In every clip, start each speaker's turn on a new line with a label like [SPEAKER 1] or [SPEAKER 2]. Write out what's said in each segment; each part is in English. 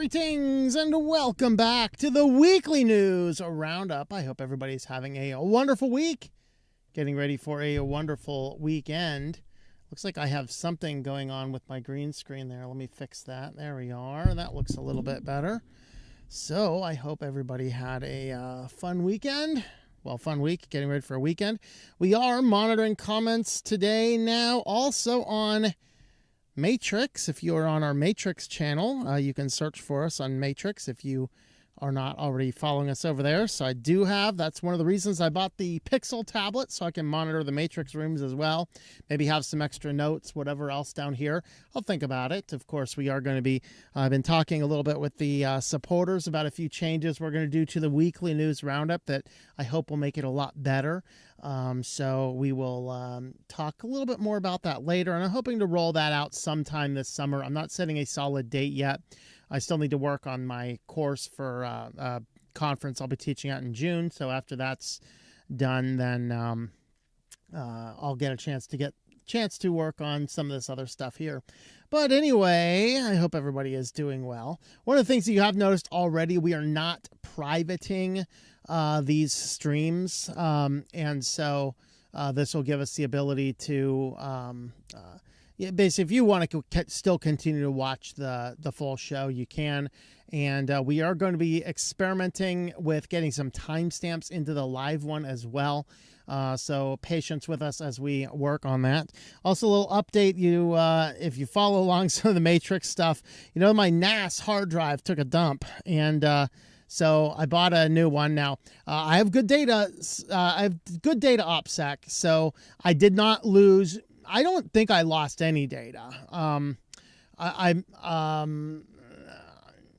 [SPEAKER 1] Greetings and welcome back to the weekly news roundup. I hope everybody's having a wonderful week, getting ready for a wonderful weekend. Looks like I have something going on with my green screen there. Let me fix that. There we are. That looks a little bit better. So I hope everybody had a fun weekend. Well, fun week, getting ready for a weekend. We are monitoring comments today now, also on Matrix. If you are on our Matrix channel, you can search for us on Matrix if you are not already following us over there. So I do have, that's one of the reasons I bought the Pixel tablet, so I can monitor the Matrix rooms as well. Maybe have some extra notes, whatever else down here. I'll think about it. Of course, we are going to be, I've been talking a little bit with the supporters about a few changes we're going to do to the weekly news roundup that I hope will make it a lot better. So we will talk a little bit more about that later, and I'm hoping to roll that out sometime this summer. I'm not setting a solid date yet. I still need to work on my course for a conference I'll be teaching at in June. So after that's done, then I'll get a chance to work on some of this other stuff here. But anyway, I hope everybody is doing well. One of the things that you have noticed already, we are not privating these streams, and so this will give us the ability to basically, if you want to still continue to watch the full show, you can. And we are going to be experimenting with getting some timestamps into the live one as well. So patience with us as we work on that. Also, a little update, if you follow along some of the Matrix stuff, my NAS hard drive took a dump, and so I bought a new one. Now I have good data. I have good data OPSEC, so I did not lose. I don't think I lost any data.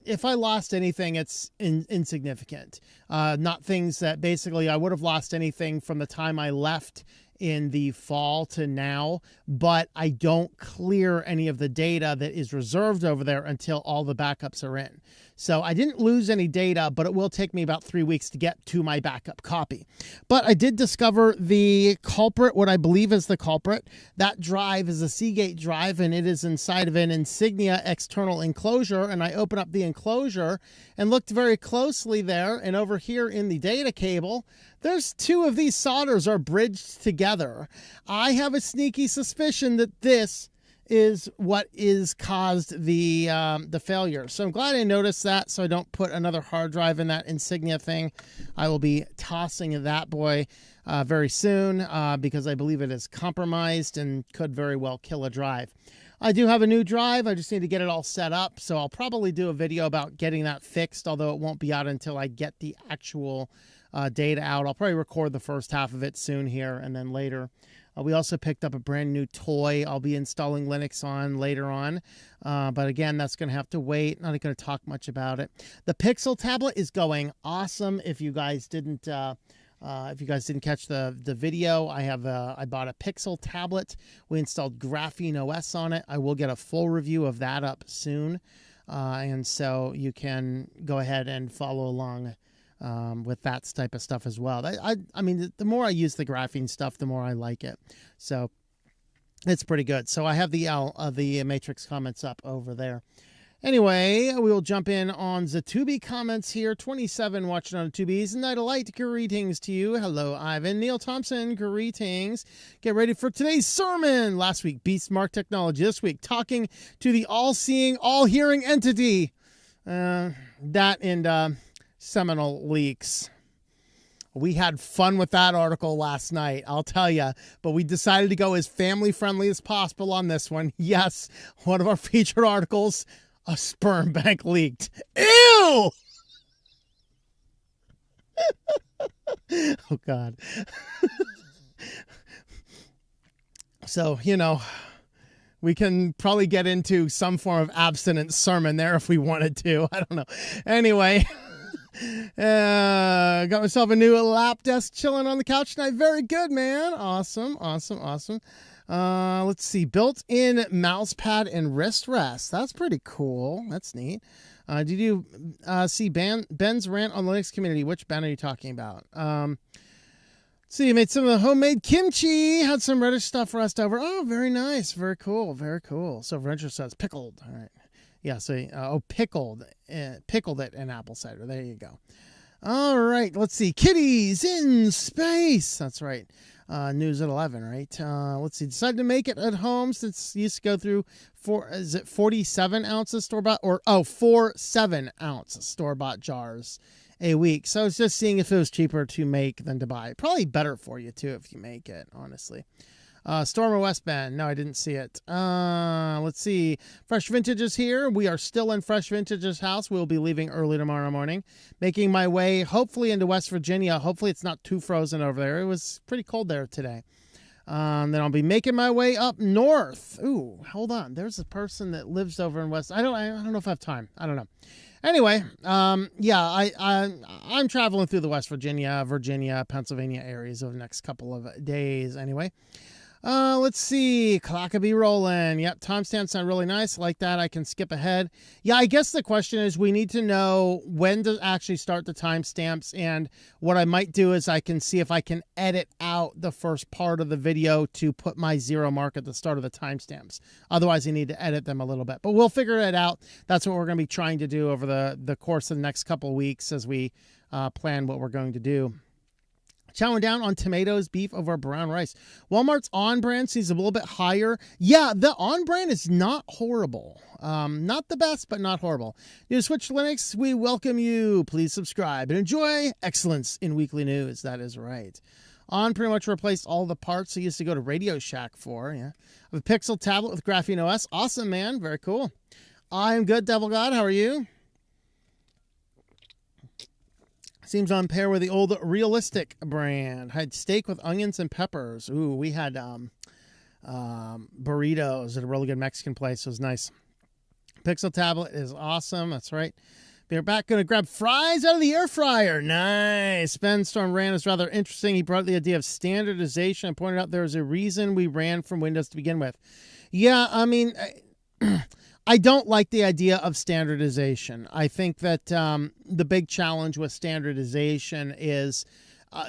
[SPEAKER 1] If I lost anything, it's insignificant. Not things that basically I would have lost anything from the time I left in the fall to now, but I don't clear any of the data that is reserved over there until all the backups are in. So I didn't lose any data, but it will take me about 3 weeks to get to my backup copy. But I did discover the culprit, what I believe is the culprit. That drive is a Seagate drive, and it is inside of an Insignia external enclosure. And I open up the enclosure and looked very closely there. And over here in the data cable, there's two of these solders are bridged together. I have a sneaky suspicion that this is what is caused the failure. So I'm glad I noticed that, so I don't put another hard drive in that Insignia thing. I will be tossing that boy very soon because I believe it is compromised and could very well kill a drive. I do have a new drive. I just need to get it all set up, so I'll probably do a video about getting that fixed, although it won't be out until I get the actual data out. I'll probably record the first half of it soon here, and then later. We also picked up a brand new toy I'll be installing Linux on later on. But again, that's going to have to wait. Not going to talk much about it. The Pixel tablet is going awesome. If you guys didn't catch the video, I bought a Pixel tablet. We installed Graphene OS on it. I will get a full review of that up soon. And so you can go ahead and follow along with that type of stuff as well. I mean, the more I use the graphene stuff, the more I like it. So it's pretty good. So I have the Matrix comments up over there. Anyway, we will jump in on the Tubi comments here. 27 watching on Tubi's. Night of Light, greetings to you. Hello, Ivan. Neil Thompson, greetings. Get ready for today's sermon. Last week, Beast Mark Technology. This week, talking to the all-seeing, all-hearing entity. That and Seminole leaks. We had fun with that article last night, I'll tell you, but we decided to go as family friendly as possible on this one. Yes, one of our featured articles, a sperm bank leaked. Ew! Oh God. So, we can probably get into some form of abstinence sermon there if we wanted to. I don't know. Anyway. Got myself a new lap desk chilling on the couch tonight. Very good, man. Awesome. Let's see. Built-in mouse pad and wrist rest. That's pretty cool. That's neat. Did you see Ben's rant on the Linux community? Which Ben are you talking about? Let's see. You made some of the homemade kimchi. Had some reddish stuff left over. Oh, very nice. Very cool. So Venture says pickled. All right. Yeah, so pickled it in apple cider. There you go. All right, let's see. Kitties in space. That's right. News at 11, right? Let's see. Decided to make it at home since used to go through 47 ounces store-bought, or 4 7-ounce store-bought jars a week. So I was just seeing if it was cheaper to make than to buy. Probably better for you too if you make it, honestly. Storm of West Bend. No, I didn't see it. Let's see. Fresh Vintage is here. We are still in Fresh Vintage's house. We'll be leaving early tomorrow morning. Making my way, hopefully, into West Virginia. Hopefully it's not too frozen over there. It was pretty cold there today. Then I'll be making my way up north. Ooh, hold on. There's a person that lives over in West. I don't know if I have time. I don't know. Anyway, yeah, I'm traveling through the West Virginia, Pennsylvania areas over the next couple of days. Anyway. Let's see. Clock will be rolling. Yep, timestamps sound really nice. Like that, I can skip ahead. Yeah, I guess the question is we need to know when to actually start the timestamps, and what I might do is I can see if I can edit out the first part of the video to put my 0 mark at the start of the timestamps. Otherwise, I need to edit them a little bit. But we'll figure it out. That's what we're going to be trying to do over the course of the next couple of weeks as we plan what we're going to do. Chowing down on tomatoes, beef over brown rice. Walmart's on brand seems a little bit higher. Yeah, the on brand is not horrible. Not the best, but not horrible. You Switch Linux, we welcome you. Please subscribe and enjoy excellence in weekly news. That is right. On pretty much replaced all the parts I used to go to Radio Shack for. Yeah, I have a Pixel tablet with Graphene OS. Awesome, man. Very cool. I'm good, Devil God. How are you? Seems on pair with the old Realistic brand. Had steak with onions and peppers. Ooh, we had burritos at a really good Mexican place. It was nice. Pixel tablet is awesome. That's right. We're back. Going to grab fries out of the air fryer. Nice. Ben Storm ran is rather interesting. He brought up the idea of standardization and pointed out there's a reason we ran from Windows to begin with. Yeah, I mean... I don't like the idea of standardization. I think that the big challenge with standardization is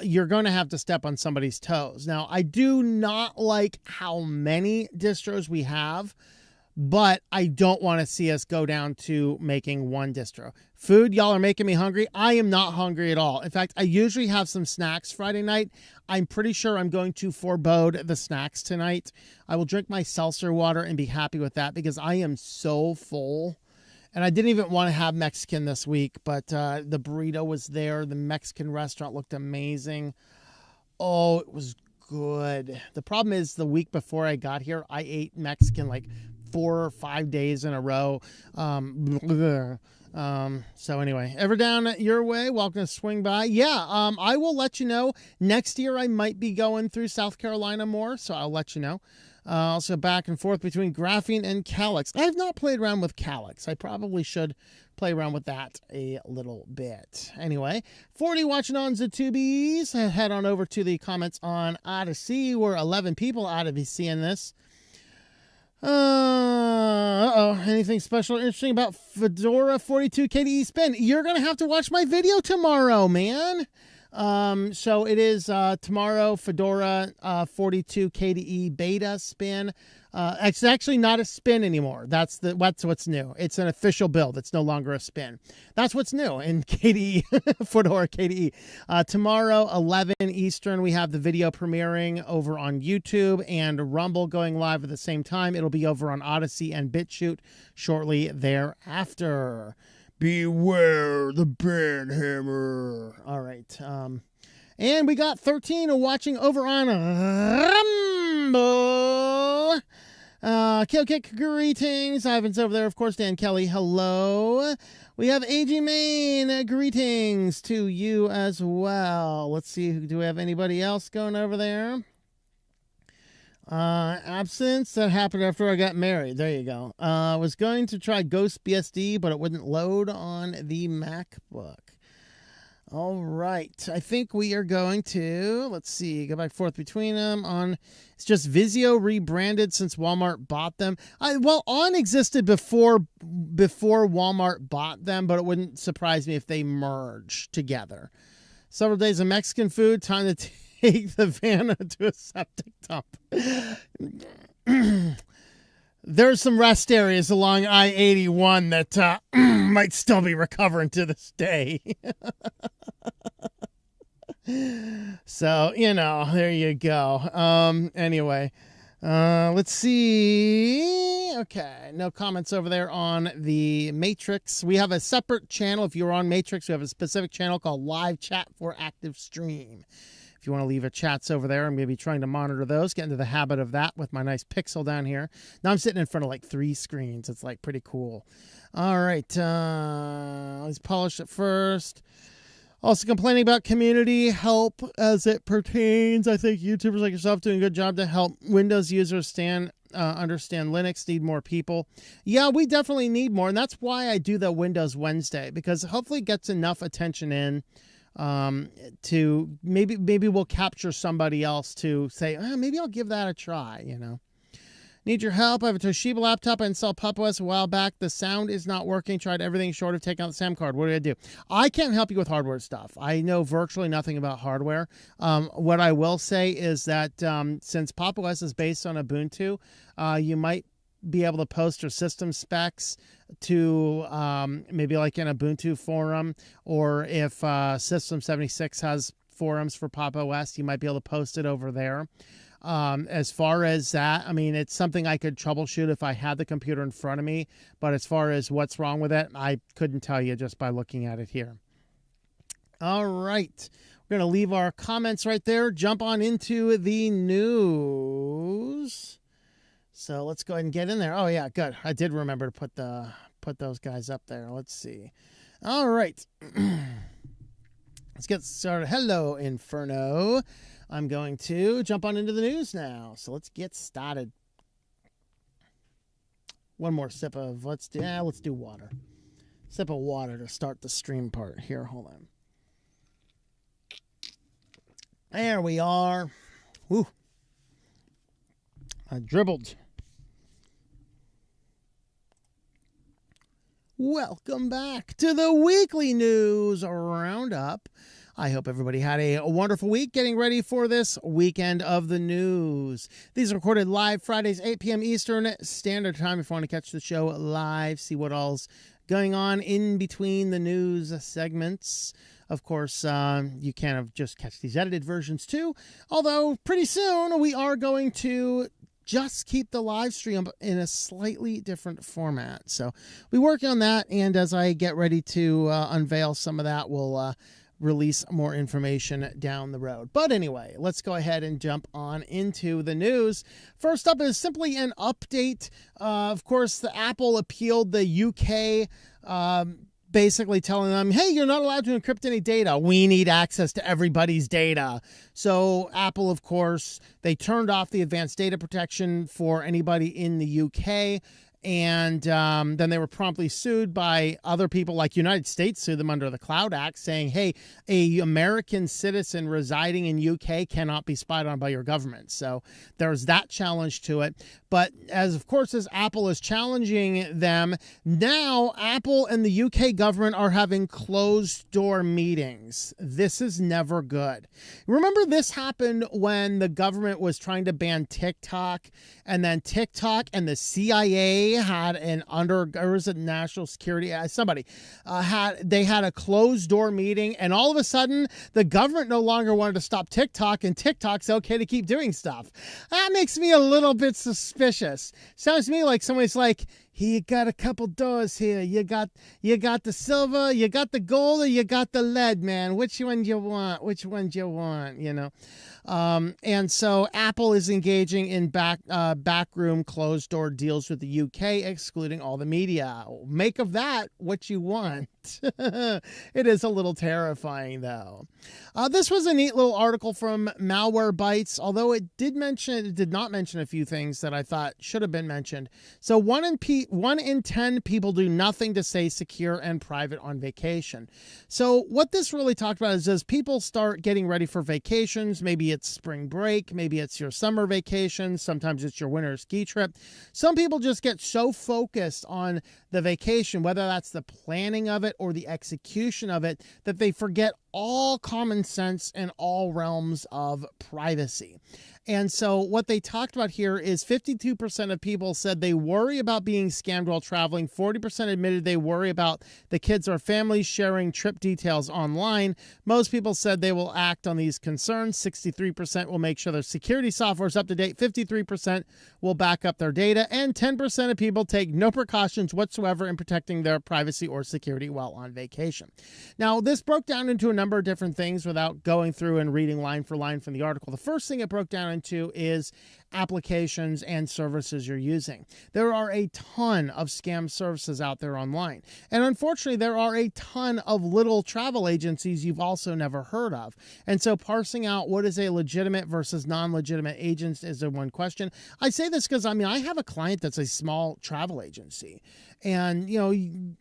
[SPEAKER 1] you're going to have to step on somebody's toes. Now, I do not like how many distros we have, but I don't want to see us go down to making one distro. Food, y'all are making me hungry. I am not hungry at all. In fact, I usually have some snacks Friday night. I'm pretty sure I'm going to forebode the snacks tonight. I will drink my seltzer water and be happy with that because I am so full. And I didn't even want to have Mexican this week, but the burrito was there. The Mexican restaurant looked amazing. Oh, it was good. The problem is the week before I got here, I ate Mexican like 4 or 5 days in a row. So anyway, ever down your way, welcome to swing by. Yeah, I will let you know. Next year I might be going through South Carolina more, so I'll let you know. Also back and forth between Graphene and Calyx. I have not played around with Calyx. I probably should play around with that a little bit. Anyway, 40 watching on Zatubies. Head on over to the comments on Odyssey. We're 11 people out of seeing this. Anything special or interesting about Fedora 42 KDE spin? You're going to have to watch my video tomorrow, man. So it is tomorrow, Fedora 42 KDE beta spin. It's actually not a spin anymore. That's what's new. It's an official build. It's no longer a spin. That's what's new in KDE, Fedora KDE. Tomorrow, 11 Eastern, we have the video premiering over on YouTube and Rumble going live at the same time. It'll be over on Odyssey and BitChute shortly thereafter. Beware the banhammer. All right. And we got 13 watching over on Rumble. Kick, greetings. Ivan's over there, of course. Dan Kelly, hello. We have AG Main, greetings to you as well. Let's see, do we have anybody else going over there? Absence, that happened after I got married. There you go. I was going to try Ghost BSD, but it wouldn't load on the MacBook. All right. I think we are going to, let's see, go back and forth between them. It's just Vizio rebranded since Walmart bought them. Well, On existed before Walmart bought them, but it wouldn't surprise me if they merge together. Several days of Mexican food, time to take the van to a septic dump. there's some rest areas along I-81 that might still be recovering to this day. So, there you go. Anyway, let's see. Okay, no comments over there on the Matrix. We have a separate channel. If you're on Matrix, we have a specific channel called Live Chat for Active Stream. If you want to leave a chats over there, I'm going to be trying to monitor those, get into the habit of that with my nice Pixel down here. Now I'm sitting in front of like 3 screens. It's like pretty cool. All right, let's polish it first. Also complaining about community help as it pertains. I think YouTubers like yourself doing a good job to help Windows users understand Linux, need more people. Yeah, we definitely need more, and that's why I do the Windows Wednesday, because hopefully it gets enough attention in to maybe we'll capture somebody else to say, maybe I'll give that a try, Need your help. I have a Toshiba laptop. I installed PopOS a while back. The sound is not working. Tried everything short of taking out the SAM card. What do I do? I can't help you with hardware stuff. I know virtually nothing about hardware. What I will say is that since PopOS is based on Ubuntu, you might be able to post your system specs to maybe like an Ubuntu forum, or if System 76 has forums for PopOS, you might be able to post it over there. As far as that, I mean, it's something I could troubleshoot if I had the computer in front of me, but as far as what's wrong with it, I couldn't tell you just by looking at it here. All right. We're going to leave our comments right there. Jump on into the news. So let's go ahead and get in there. Oh yeah, good. I did remember to put those guys up there. Let's see. All right. Let's get started. Hello, Inferno. I'm going to jump on into the news now. So let's get started. One more sip of, let's do water. Sip of water to start the stream part here. Hold on. There we are. Woo. I dribbled. Welcome back to the weekly news roundup. I hope everybody had a wonderful week getting ready for this weekend of the news. These are recorded live Fridays, 8 p.m. Eastern Standard Time. If you want to catch the show live, see what all's going on in between the news segments. Of course, you can just catch these edited versions too. Although pretty soon we are going to just keep the live stream in a slightly different format. So we work on that, and as I get ready to unveil some of that, we'll release more information down the road. But anyway, let's go ahead and jump on into the news. First up is simply an update. Of course, the Apple appealed the UK, basically telling them, hey, you're not allowed to encrypt any data. We need access to everybody's data. So Apple, of course, they turned off the advanced data protection for anybody in the UK. And then they were promptly sued by other people, like United States sued them under the Cloud Act, saying, hey, a American citizen residing in UK cannot be spied on by your government. So there's that challenge to it. But as Apple is challenging them, now Apple and the UK government are having closed door meetings. This is never good. Remember, this happened when the government was trying to ban TikTok, and then TikTok and the CIA had or was it national security? Somebody had a closed door meeting, and all of a sudden the government no longer wanted to stop TikTok, and TikTok's okay to keep doing stuff. That makes me a little bit suspicious. Sounds to me like somebody's like, hey, you got a couple doors here. You got the silver, you got the gold, or you got the lead, man. Which one do you want? Which one do you want? And so Apple is engaging in backroom closed door deals with the UK, excluding all the media. Make of that what you want. It is a little terrifying, though. This was a neat little article from Malwarebytes, although it did not mention a few things that I thought should have been mentioned. So 1 in 10 people do nothing to stay secure and private on vacation. So what this really talked about is as people start getting ready for vacations, maybe it's spring break, maybe it's your summer vacation, sometimes it's your winter ski trip. Some people just get so focused on the vacation, whether that's the planning of it or the execution of it, that they forget all common sense in all realms of privacy. And so what they talked about here is 52% of people said they worry about being scammed while traveling. 40% admitted they worry about the kids or families sharing trip details online. Most people said they will act on these concerns. 63% will make sure their security software is up to date. 53% will back up their data. And 10% of people take no precautions whatsoever in protecting their privacy or security while on vacation. Now, this broke down into a number of different things without going through and reading line for line from the article. The first thing it broke down into is applications and services you're using. There are a ton of scam services out there online. And unfortunately, there are a ton of little travel agencies you've also never heard of. And so parsing out what is a legitimate versus non-legitimate agent is the one question. I say this because, I have a client that's a small travel agency. And,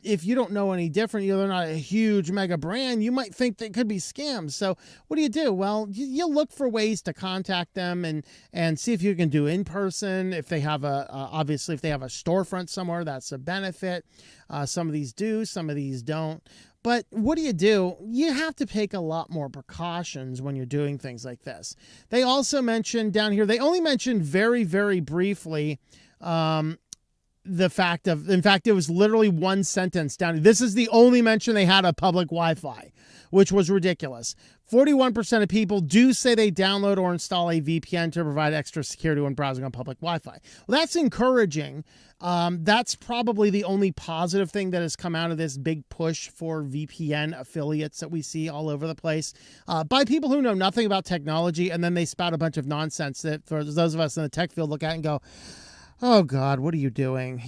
[SPEAKER 1] if you don't know any different, they're not a huge mega brand, you might think they could be scams. So what do? Well, you look for ways to contact them and see if you can do in person. If they have obviously, if they have a storefront somewhere, that's a benefit. Some of these do, some of these don't. But what do? You have to take a lot more precautions when you're doing things like this. They also mentioned down here, they only mentioned very, very briefly, the fact of, in fact, it was literally one sentence down. This is the only mention they had of public Wi-Fi, which was ridiculous. 41% of people do say they download or install a VPN to provide extra security when browsing on public Wi-Fi. Well, that's encouraging. That's probably the only positive thing that has come out of this big push for VPN affiliates that we see all over the place by people who know nothing about technology, and then they spout a bunch of nonsense that for those of us in the tech field look at and go, oh God, what are you doing?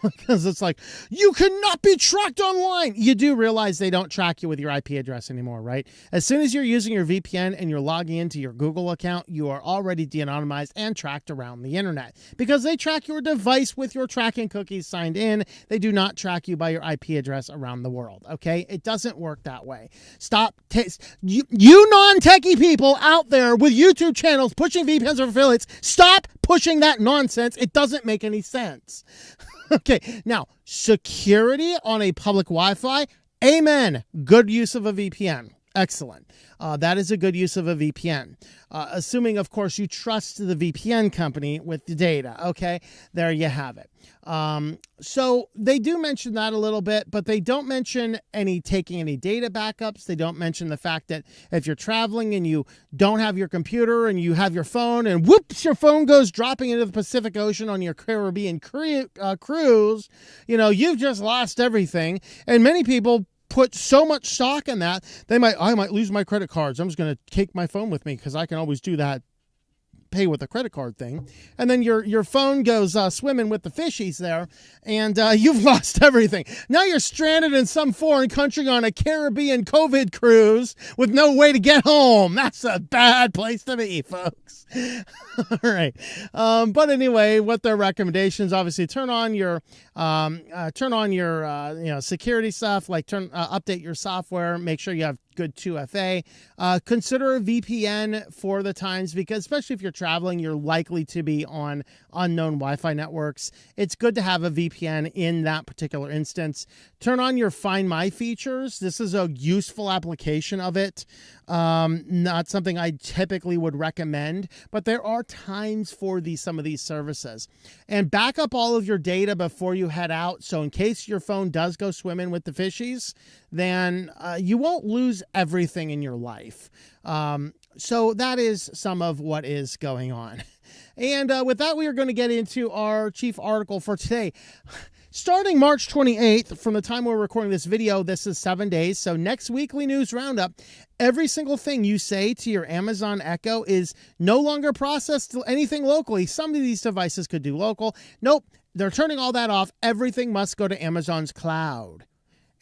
[SPEAKER 1] Because it's like, you cannot be tracked online. You do realize they don't track you with your IP address anymore, right? As soon as you're using your VPN and you're logging into your Google account, you are already de-anonymized and tracked around the internet because they track your device with your tracking cookies signed in. They do not track you by your IP address around the world, okay? It doesn't work that way. Stop. You non-techie people out there with YouTube channels pushing VPNs or affiliates, stop pushing that nonsense. It doesn't make any sense. Okay, now, security on a public Wi-Fi, amen. Good use of a VPN. Excellent. That is a good use of a VPN. Assuming, of course, you trust the VPN company with the data. Okay, there you have it. So they do mention that a little bit, but they don't mention taking any data backups. They don't mention the fact that if you're traveling and you don't have your computer and you have your phone and whoops, your phone goes dropping into the Pacific Ocean on your Caribbean cruise, you've just lost everything. And many people put so much stock in that, I might lose my credit cards. I'm just going to take my phone with me because I can always do that, pay with a credit card thing. And then your phone goes swimming with the fishies there, and you've lost everything. Now you're stranded in some foreign country on a Caribbean COVID cruise with no way to get home. That's a bad place to be, folks. All right. But anyway, what their recommendations, obviously turn on your security stuff, like update your software, make sure you have good 2FA. Consider a VPN for the times, because especially if you're traveling, you're likely to be on unknown Wi-Fi networks. It's good to have a VPN in that particular instance. Turn on your Find My features. This is a useful application of it. Not something I typically would recommend, but there are times for some of these services. And back up all of your data before you head out. So in case your phone does go swimming with the fishies, then you won't lose everything in your life. So that is some of what is going on. And with that, we are going to get into our chief article for today. Starting March 28th, from the time we're recording this video, this is 7 days. So next weekly news roundup, every single thing you say to your Amazon Echo is no longer processed anything locally. Some of these devices could do local. Nope, they're turning all that off. Everything must go to Amazon's cloud.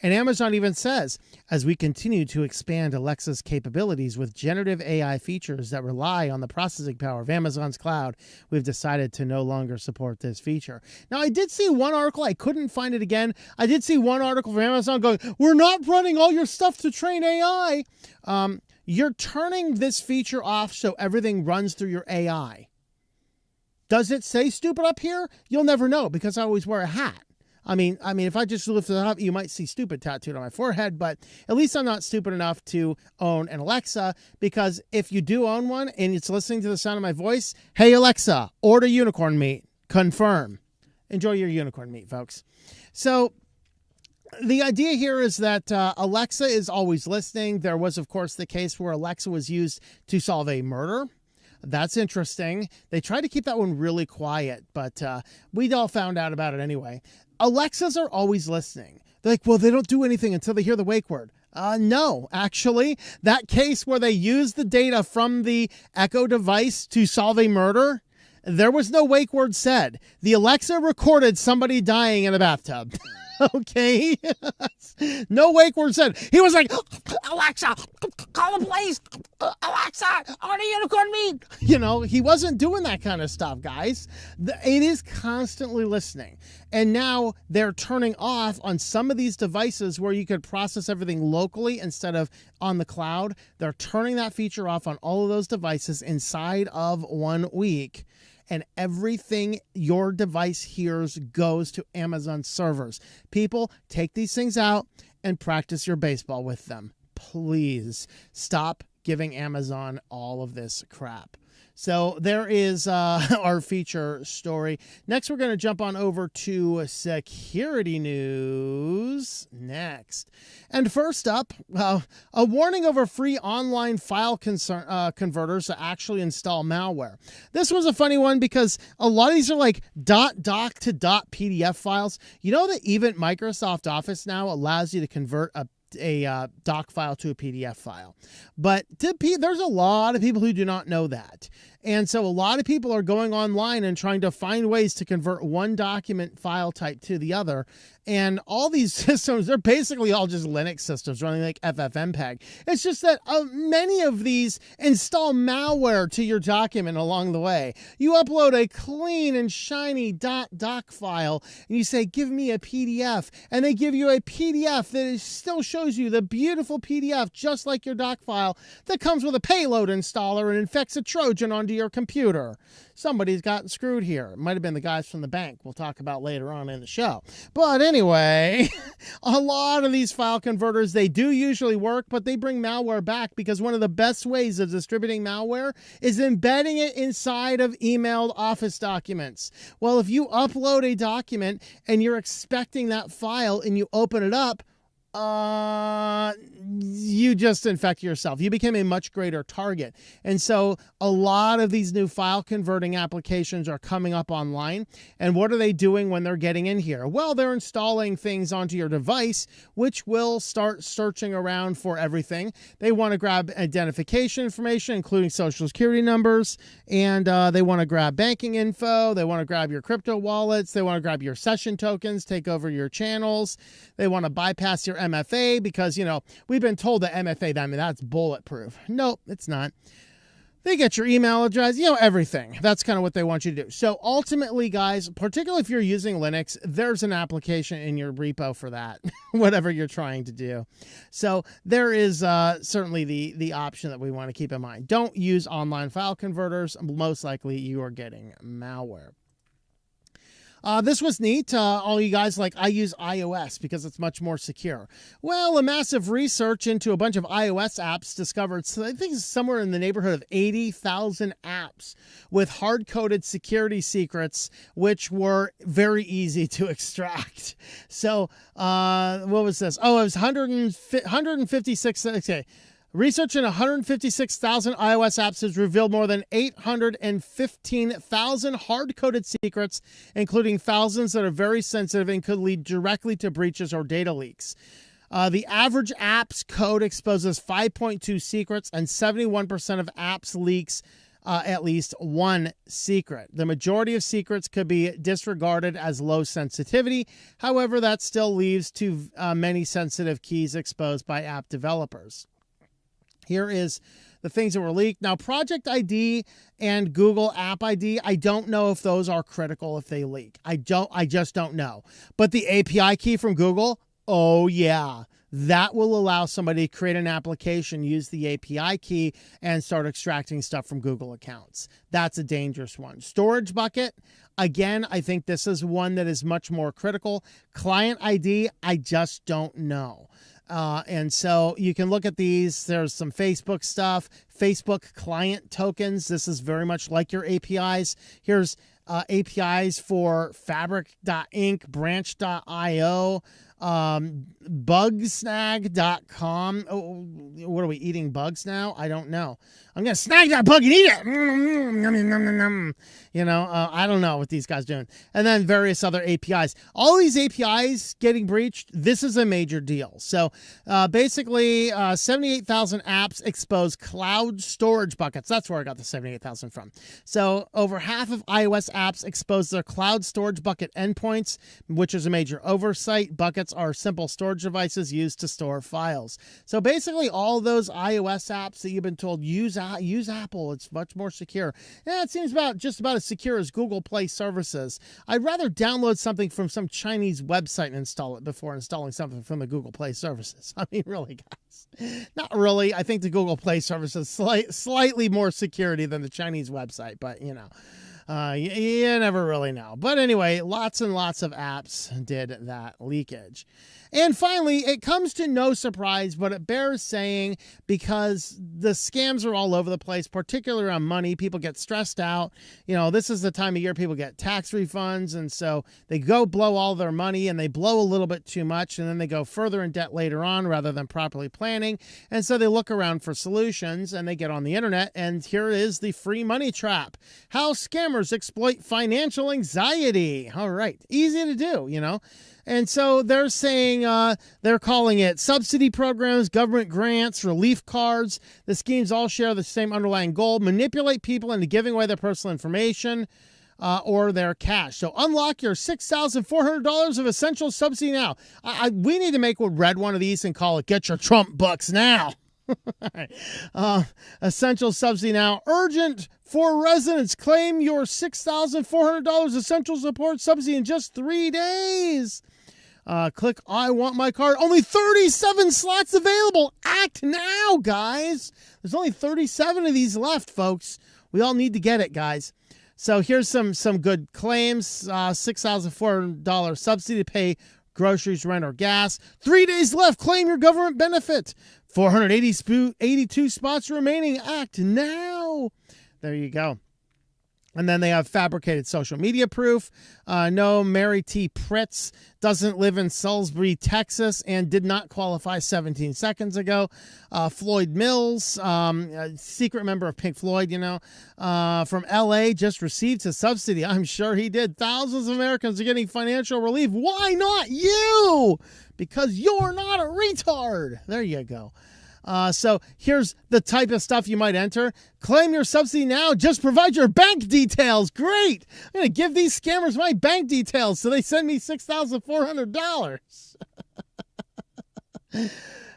[SPEAKER 1] And Amazon even says, as we continue to expand Alexa's capabilities with generative AI features that rely on the processing power of Amazon's cloud, we've decided to no longer support this feature. Now, I did see one article. I couldn't find it again. I did see one article from Amazon going, we're not running all your stuff to train AI. You're turning this feature off so everything runs through your AI. Does it say stupid up here? You'll never know because I always wear a hat. I mean, if I just lift it up, you might see stupid tattooed on my forehead, but at least I'm not stupid enough to own an Alexa, because if you do own one and it's listening to the sound of my voice, hey, Alexa, order unicorn meat, confirm. Enjoy your unicorn meat, folks. So the idea here is that Alexa is always listening. There was, of course, the case where Alexa was used to solve a murder. That's interesting. They tried to keep that one really quiet, but we all found out about it anyway. Alexas are always listening. They're like, well, they don't do anything until they hear the wake word. No, actually, that case where they used the data from the Echo device to solve a murder, there was no wake word said. The Alexa recorded somebody dying in a bathtub. Okay. No wake word said. He was like, Alexa, call the police. Alexa, order unicorn meat. You know, he wasn't doing that kind of stuff, guys. It is constantly listening. And now they're turning off on some of these devices where you could process everything locally instead of on the cloud. They're turning that feature off on all of those devices inside of 1 week. And everything your device hears goes to Amazon servers. People, take these things out and practice your baseball with them. Please stop giving Amazon all of this crap. So there is our feature story. Next, we're going to jump on over to security news next. And first up, a warning over free online file converters to actually install malware. This was a funny one because a lot of these are like .doc to .pdf files. You know that even Microsoft Office now allows you to convert a doc file to a PDF file. But there's a lot of people who do not know that. And so a lot of people are going online and trying to find ways to convert one document file type to the other. And all these systems, they're basically all just Linux systems running like FFmpeg. It's just that many of these install malware to your document along the way. You upload a clean and shiny .doc file and you say, give me a PDF. And they give you a PDF that still shows you the beautiful PDF, just like your doc file, that comes with a payload installer and infects a Trojan onto your computer. Somebody's gotten screwed here. It might have been the guys from the bank we'll talk about later on in the show. But anyway, a lot of these file converters, they do usually work, but they bring malware back because one of the best ways of distributing malware is embedding it inside of emailed Office documents. Well, if you upload a document and you're expecting that file and you open it up, you just infect yourself. You became a much greater target. And so a lot of these new file converting applications are coming up online. And what are they doing when they're getting in here? Well, they're installing things onto your device, which will start searching around for everything. They want to grab identification information, including social security numbers, and they want to grab banking info. They want to grab your crypto wallets. They want to grab your session tokens, take over your channels. They want to bypass your MFA because, you know, we've been told that MFA, I mean, that's bulletproof. Nope, it's not. They get your email address, you know, everything. That's kind of what they want you to do. So ultimately, guys, particularly if you're using Linux, there's an application in your repo for that, whatever you're trying to do. So there is certainly the option that we want to keep in mind. Don't use online file converters. Most likely you are getting malware. This was neat. All you guys, like, I use iOS because it's much more secure. Well, a massive research into a bunch of iOS apps discovered, so I think it's somewhere in the neighborhood of 80,000 apps with hard-coded security secrets, which were very easy to extract. So, what was this? Oh, it was 156. Okay. Research in 156,000 iOS apps has revealed more than 815,000 hard-coded secrets, including thousands that are very sensitive and could lead directly to breaches or data leaks. The average app's code exposes 5.2 secrets, and 71% of apps leaks at least one secret. The majority of secrets could be disregarded as low sensitivity. However, that still leaves too many sensitive keys exposed by app developers. Here is the things that were leaked. Now, Project ID and Google App ID, I don't know if those are critical if they leak. I just don't know. But the API key from Google, oh yeah, that will allow somebody to create an application, use the API key, and start extracting stuff from Google accounts. That's a dangerous one. Storage bucket, again, I think this is one that is much more critical. Client ID, I just don't know. And so you can look at these. There's some Facebook stuff, Facebook client tokens. This is very much like your APIs. Here's APIs for Fabric.inc, Branch.io, bugsnag.com. Oh, what are we eating, bugs now? I don't know. I'm going to snag that bug and eat it. You know, I don't know what these guys are doing. And then various other APIs. All these APIs getting breached, this is a major deal. So basically, 78,000 apps expose cloud storage buckets. That's where I got the 78,000 from. So over half of iOS apps expose their cloud storage bucket endpoints, which is a major oversight. Buckets are simple storage devices used to store files. So basically, all those iOS apps that you've been told use Apple, it's much more secure. Yeah, it seems just about as secure as Google Play services. I'd rather download something from some Chinese website and install it before installing something from the Google Play services. I mean, really, guys. Not really. I think the Google Play service is slightly more security than the Chinese website, but you know. You never really know. But anyway, lots and lots of apps did that leakage. And finally, it comes to no surprise, but it bears saying because the scams are all over the place, particularly around money. People get stressed out. You know, this is the time of year people get tax refunds, and so they go blow all their money, and they blow a little bit too much, and then they go further in debt later on rather than properly planning. And so they look around for solutions, and they get on the internet, and here is the free money trap. How scammers exploit financial anxiety. All right. Easy to do, you know. And so they're saying, they're calling it subsidy programs, government grants, relief cards. The schemes all share the same underlying goal: manipulate people into giving away their personal information or their cash. So unlock your $6,400 of essential subsidy now. We need to read one of these and call it "Get Your Trump Bucks Now." Essential subsidy now. Urgent for residents. Claim your $6,400 essential support subsidy in just 3 days. Click I want my card. Only 37 slots available. Act now, guys. There's only 37 of these left, folks. We all need to get it, guys. So here's some good claims. $6,400 subsidy to pay groceries, rent, or gas. 3 days left. Claim your government benefit. 482 spots remaining. Act now. There you go. And then they have fabricated social media proof. No, Mary T. Pritz doesn't live in Salisbury, Texas, and did not qualify 17 seconds ago. Floyd Mills, a secret member of Pink Floyd, you know, from L.A., just received his subsidy. I'm sure he did. Thousands of Americans are getting financial relief. Why not you? Because you're not a retard. There you go. So here's the type of stuff you might enter. Claim your subsidy now. Just provide your bank details. Great. I'm going to give these scammers my bank details so they send me $6,400.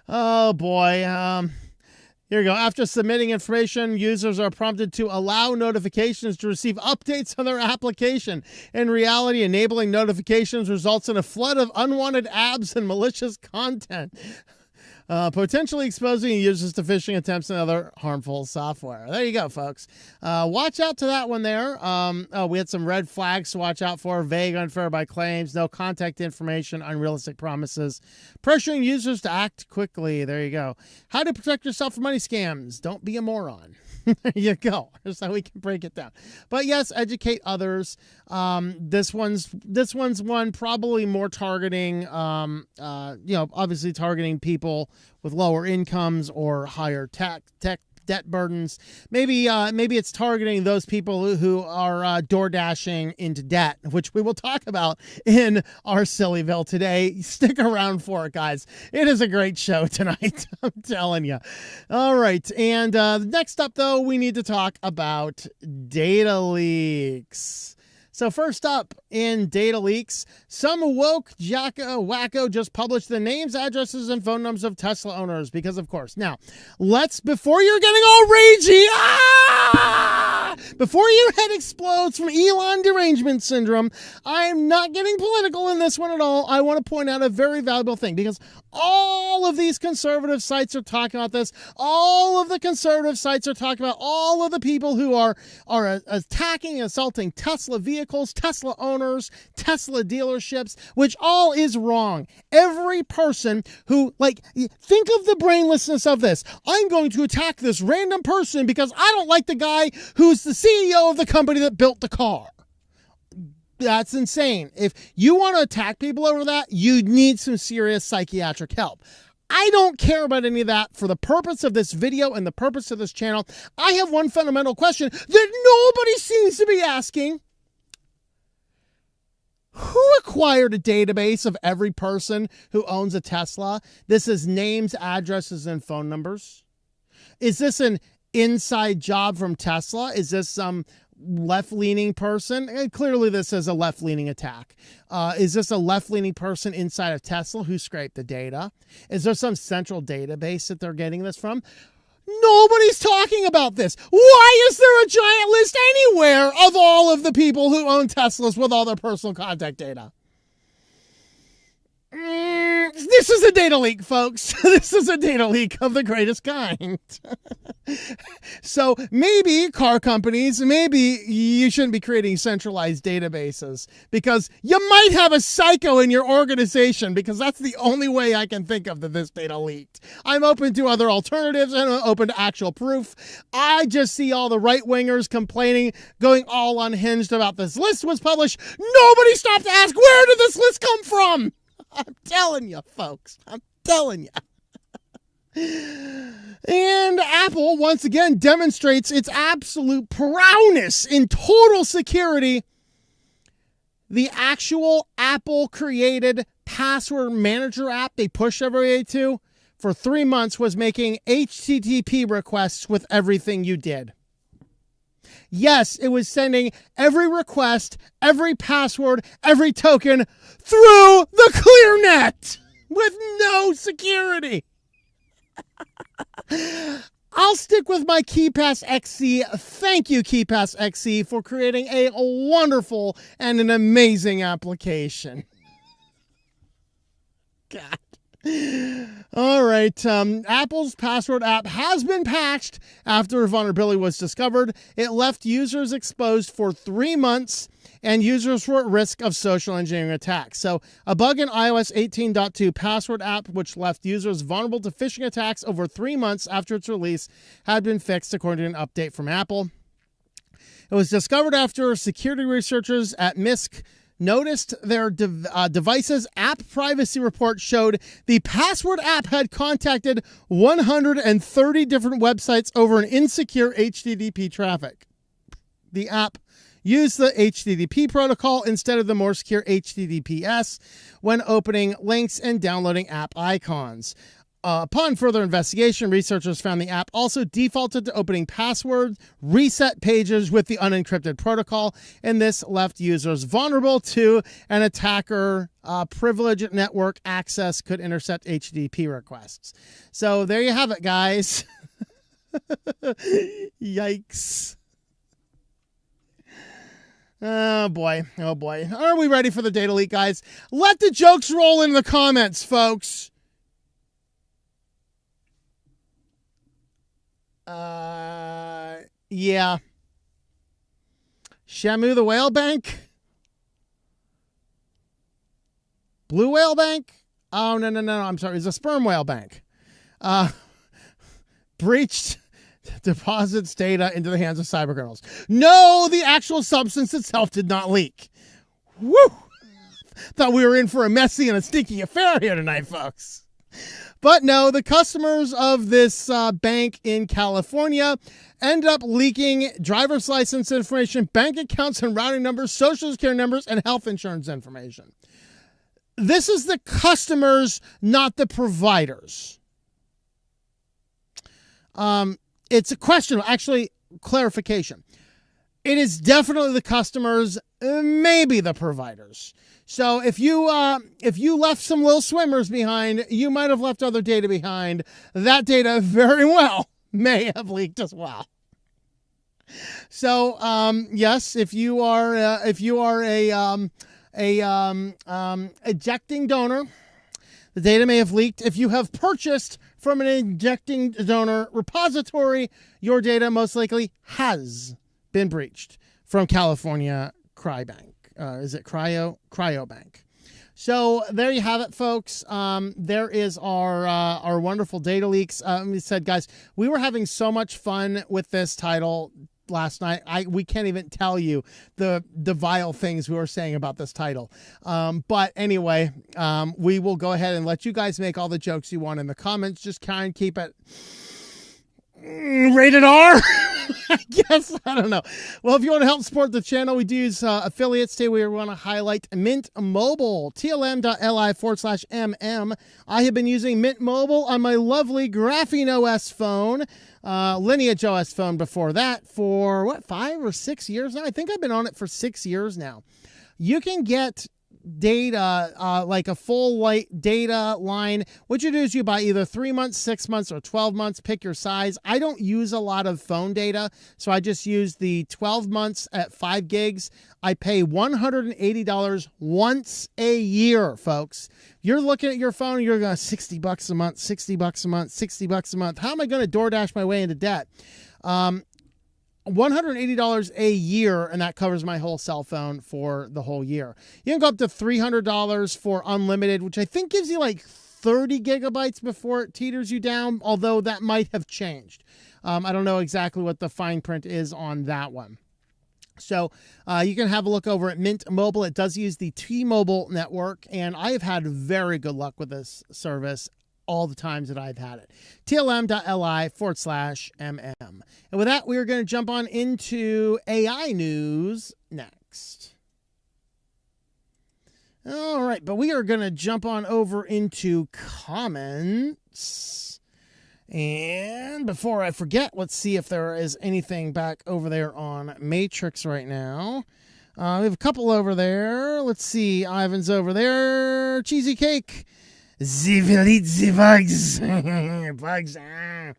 [SPEAKER 1] Oh, boy. Here we go. After submitting information, users are prompted to allow notifications to receive updates on their application. In reality, enabling notifications results in a flood of unwanted ads and malicious content. Potentially exposing users to phishing attempts and other harmful software. There you go, folks. Watch out to that one there. We had some red flags to watch out for. Vague, unverified claims, no contact information, unrealistic promises, pressuring users to act quickly. There you go. How to protect yourself from money scams. Don't be a moron. There you go. Here's how we can break it down. But yes, educate others. This one's one probably more targeting, obviously targeting people with lower incomes or higher tech debt burdens. Maybe it's targeting those people who are door dashing into debt, which we will talk about in our Sillyville today. Stick around for it, guys. It is a great show tonight. I'm telling you. All right. And next up, though, we need to talk about data leaks. So first up in data leaks, some woke wacko just published the names, addresses, and phone numbers of Tesla owners because, of course. Now, before you're getting all ragey, before your head explodes from Elon derangement syndrome, I am not getting political in this one at all. I want to point out a very valuable thing because All of these conservative sites are talking about this. All of the conservative sites are talking about all of the people who are attacking, assaulting Tesla vehicles, Tesla owners, Tesla dealerships, which all is wrong. Every person who, like, think of the brainlessness of this. I'm going to attack this random person because I don't like the guy who's the CEO of the company that built the car. That's insane. If you want to attack people over that, you need some serious psychiatric help. I don't care about any of that. For the purpose of this video and the purpose of this channel, I have one fundamental question that nobody seems to be asking. Who acquired a database of every person who owns a Tesla? This is names, addresses, and phone numbers. Is this an inside job from Tesla? Is this some left-leaning person? And clearly this is a left-leaning attack. Is this a left-leaning person inside of Tesla who scraped the data? Is there some central database that they're getting this from? Nobody's talking about this. Why is there a giant list anywhere of all of the people who own Teslas with all their personal contact data? This is a data leak, folks. This is a data leak of the greatest kind. So maybe car companies, maybe you shouldn't be creating centralized databases because you might have a psycho in your organization, because that's the only way I can think of that this data leaked. I'm open to other alternatives and I'm open to actual proof. I just see all the right-wingers complaining, going all unhinged about this list was published. Nobody stopped to ask, where did this list come from? I'm telling you, folks. I'm telling you. And Apple, once again, demonstrates its absolute prowess in total security. The actual Apple-created password manager app they push everybody to for 3 months was making HTTP requests with everything you did. Yes, it was sending every request, every password, every token through the clear net with no security. I'll stick with my KeyPass XC. Thank you, KeyPass XC, for creating a wonderful and an amazing application. God. All right. Apple's password app has been patched after a vulnerability was discovered. It left users exposed for 3 months, and users were at risk of social engineering attacks. So a bug in iOS 18.2 password app, which left users vulnerable to phishing attacks over 3 months after its release, had been fixed according to an update from Apple. It was discovered after security researchers at MISC noticed their device's app privacy report showed the password app had contacted 130 different websites over an insecure HTTP traffic. The app used the HTTP protocol instead of the more secure HTTPS when opening links and downloading app icons. Upon further investigation, researchers found the app also defaulted to opening password reset pages with the unencrypted protocol, and this left users vulnerable to an attacker. Privileged network access could intercept HTTP requests. So there you have it, guys. Yikes. Oh boy. Oh boy. Are we ready for the data leak, guys? Let the jokes roll in the comments, folks. Yeah. Shamu the Whale Bank? Blue Whale Bank? Oh, no. I'm sorry. It's a Sperm Whale Bank. Breached deposits data into the hands of cybercriminals. No, the actual substance itself did not leak. Woo! Thought we were in for a messy and a stinky affair here tonight, folks. But no, the customers of this bank in California end up leaking driver's license information, bank accounts and routing numbers, social security numbers, and health insurance information. This is the customers, not the providers. It's a question, actually, clarification. It is definitely the customers, maybe the providers. So if you left some little swimmers behind, you might have left other data behind. That data very well may have leaked as well. So yes, if you are a ejecting donor, The data may have leaked. If you have purchased from an injecting donor repository, your data most likely has been breached. From California Cryobank. Is it Cryobank? So there you have it, folks. There is our wonderful data leaks. We said, guys, we were having so much fun with this title last night. We can't even tell you the vile things we were saying about this title. But anyway, we will go ahead and let you guys make all the jokes you want in the comments. Just kind of keep it rated R. I guess, I don't know. Well, if you want to help support the channel, we do use affiliates. Today we want to highlight Mint Mobile, tlm.li/mm. I have been using Mint Mobile on my lovely Graphene OS phone, Lineage OS phone before that for, what, 5 or 6 years now? I think I've been on it for 6 years now. You can get data, like a full light data line. What you do is you buy either 3 months, 6 months, or 12 months. Pick your size. I don't use a lot of phone data, so I just use the 12 months at 5 gigs. I pay $180 once a year, folks. You're looking at your phone, you're going $60 a month, $60 a month, $60 a month. How am I going to DoorDash my way into debt? $180 a year, and that covers my whole cell phone for the whole year. You can go up to $300 for unlimited, which I think gives you like 30 gigabytes before it teeters you down, although that might have changed. I don't know exactly what the fine print is on that one. So you can have a look over at Mint Mobile. It does use the T-Mobile network, and I have had very good luck with this service all the times that I've had it. tlm.li/mm. And with that, we are going to jump on into AI news next. All right, but we are going to jump on over into comments. And before I forget, let's see if there is anything back over there on Matrix right now. We have a couple over there. Let's see. Ivan's over there. Cheesy cake. We will eat the bugs. Bugs. Ah.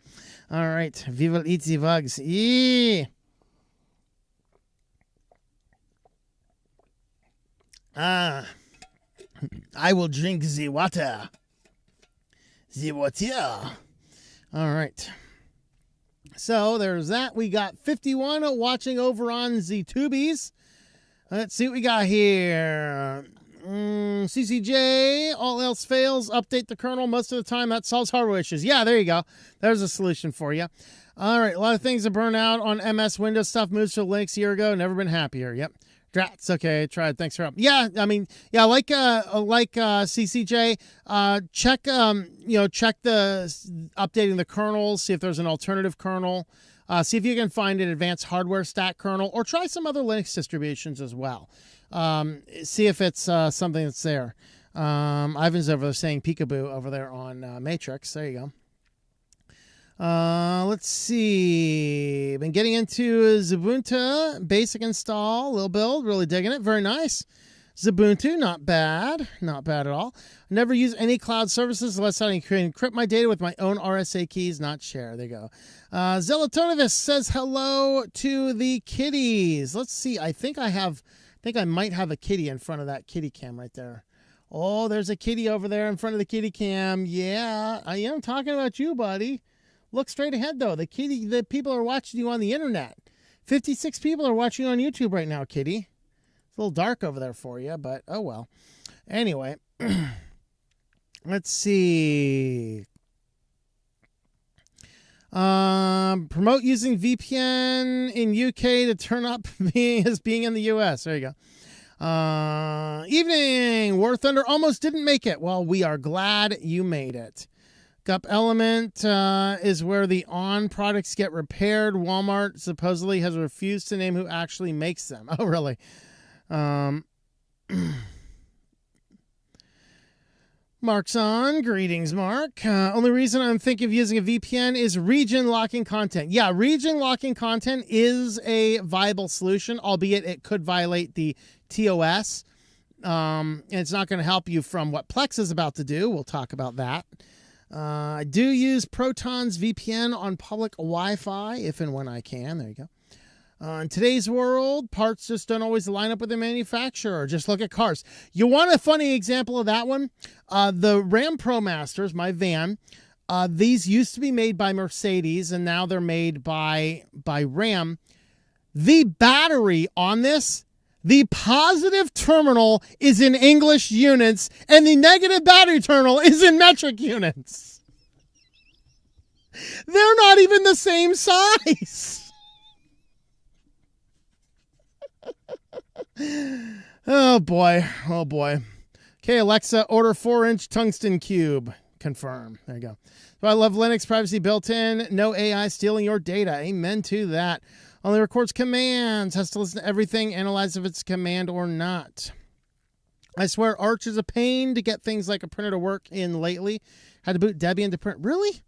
[SPEAKER 1] All right. We will eat the bugs. Yeah. I will drink the water. The water. All right. So there's that. We got 51 watching over on the Tubies. Let's see what we got here. CCJ, all else fails, update the kernel. Most of the time that solves hardware issues. Yeah, there you go. There's a solution for you. All right, a lot of things that burn out on MS Windows stuff. Moves to Linux a year ago. Never been happier. Yep. Drats. Okay, tried. Thanks for help. Yeah, I mean, yeah, like CCJ, check check the updating the kernels, see if there's an alternative kernel. See if you can find an advanced hardware stack kernel, or try some other Linux distributions as well. See if it's something that's there. Ivan's over there saying peekaboo over there on Matrix. There you go. Let's see. Been getting into Ubuntu basic install, little build, really digging it. Very nice. Ubuntu, not bad. Not bad at all. Never use any cloud services unless I can encrypt my data with my own RSA keys, not share. There you go. Zelatonovus says hello to the kitties. Let's see. I think I might have a kitty in front of that kitty cam right there. Oh, there's a kitty over there in front of the kitty cam. Yeah, I am talking about you, buddy. Look straight ahead, though. The people are watching you on the internet. 56 people are watching on YouTube right now, kitty. It's a little dark over there for you, but oh well. Anyway, let's see. Promote using VPN in UK to turn up being in the US. There you go. Evening. War Thunder almost didn't make it. Well, we are glad you made it. Gup Element is where the On products get repaired. Walmart supposedly has refused to name who actually makes them. Oh, really? Mark's on. Greetings, Mark. Only reason I'm thinking of using a VPN is region locking content. Yeah, region locking content is a viable solution, albeit it could violate the TOS. And it's not going to help you from what Plex is about to do. We'll talk about that. I do use Proton's VPN on public Wi-Fi if and when I can. There you go. In today's world, parts just don't always line up with the manufacturer. Just look at cars. You want a funny example of that one? The Ram ProMasters, my van, these used to be made by Mercedes, and now they're made by Ram. The battery on this, the positive terminal is in English units, and the negative battery terminal is in metric units. They're not even the same size. Oh boy. Oh boy. Okay, Alexa, order 4-inch tungsten cube. Confirm. There you go. So I love Linux, privacy built in, no AI stealing your data. Amen to that. Only records commands, has to listen to everything, analyze if it's a command or not. I swear Arch is a pain to get things like a printer to work in lately. Had to boot Debian to print. Really?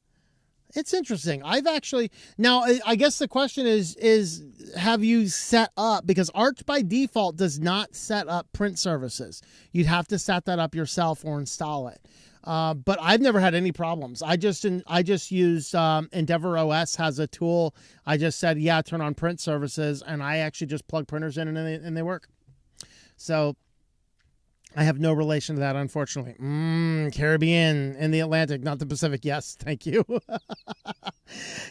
[SPEAKER 1] It's interesting. I've actually, now I guess the question is have you set up, because Arch by default does not set up print services. You'd have to set that up yourself or install it. But I've never had any problems. I just used Endeavor OS has a tool. I just said, yeah, turn on print services, and I actually just plug printers in and they work. So I have no relation to that, unfortunately. Caribbean in the Atlantic, not the Pacific. Yes, thank you.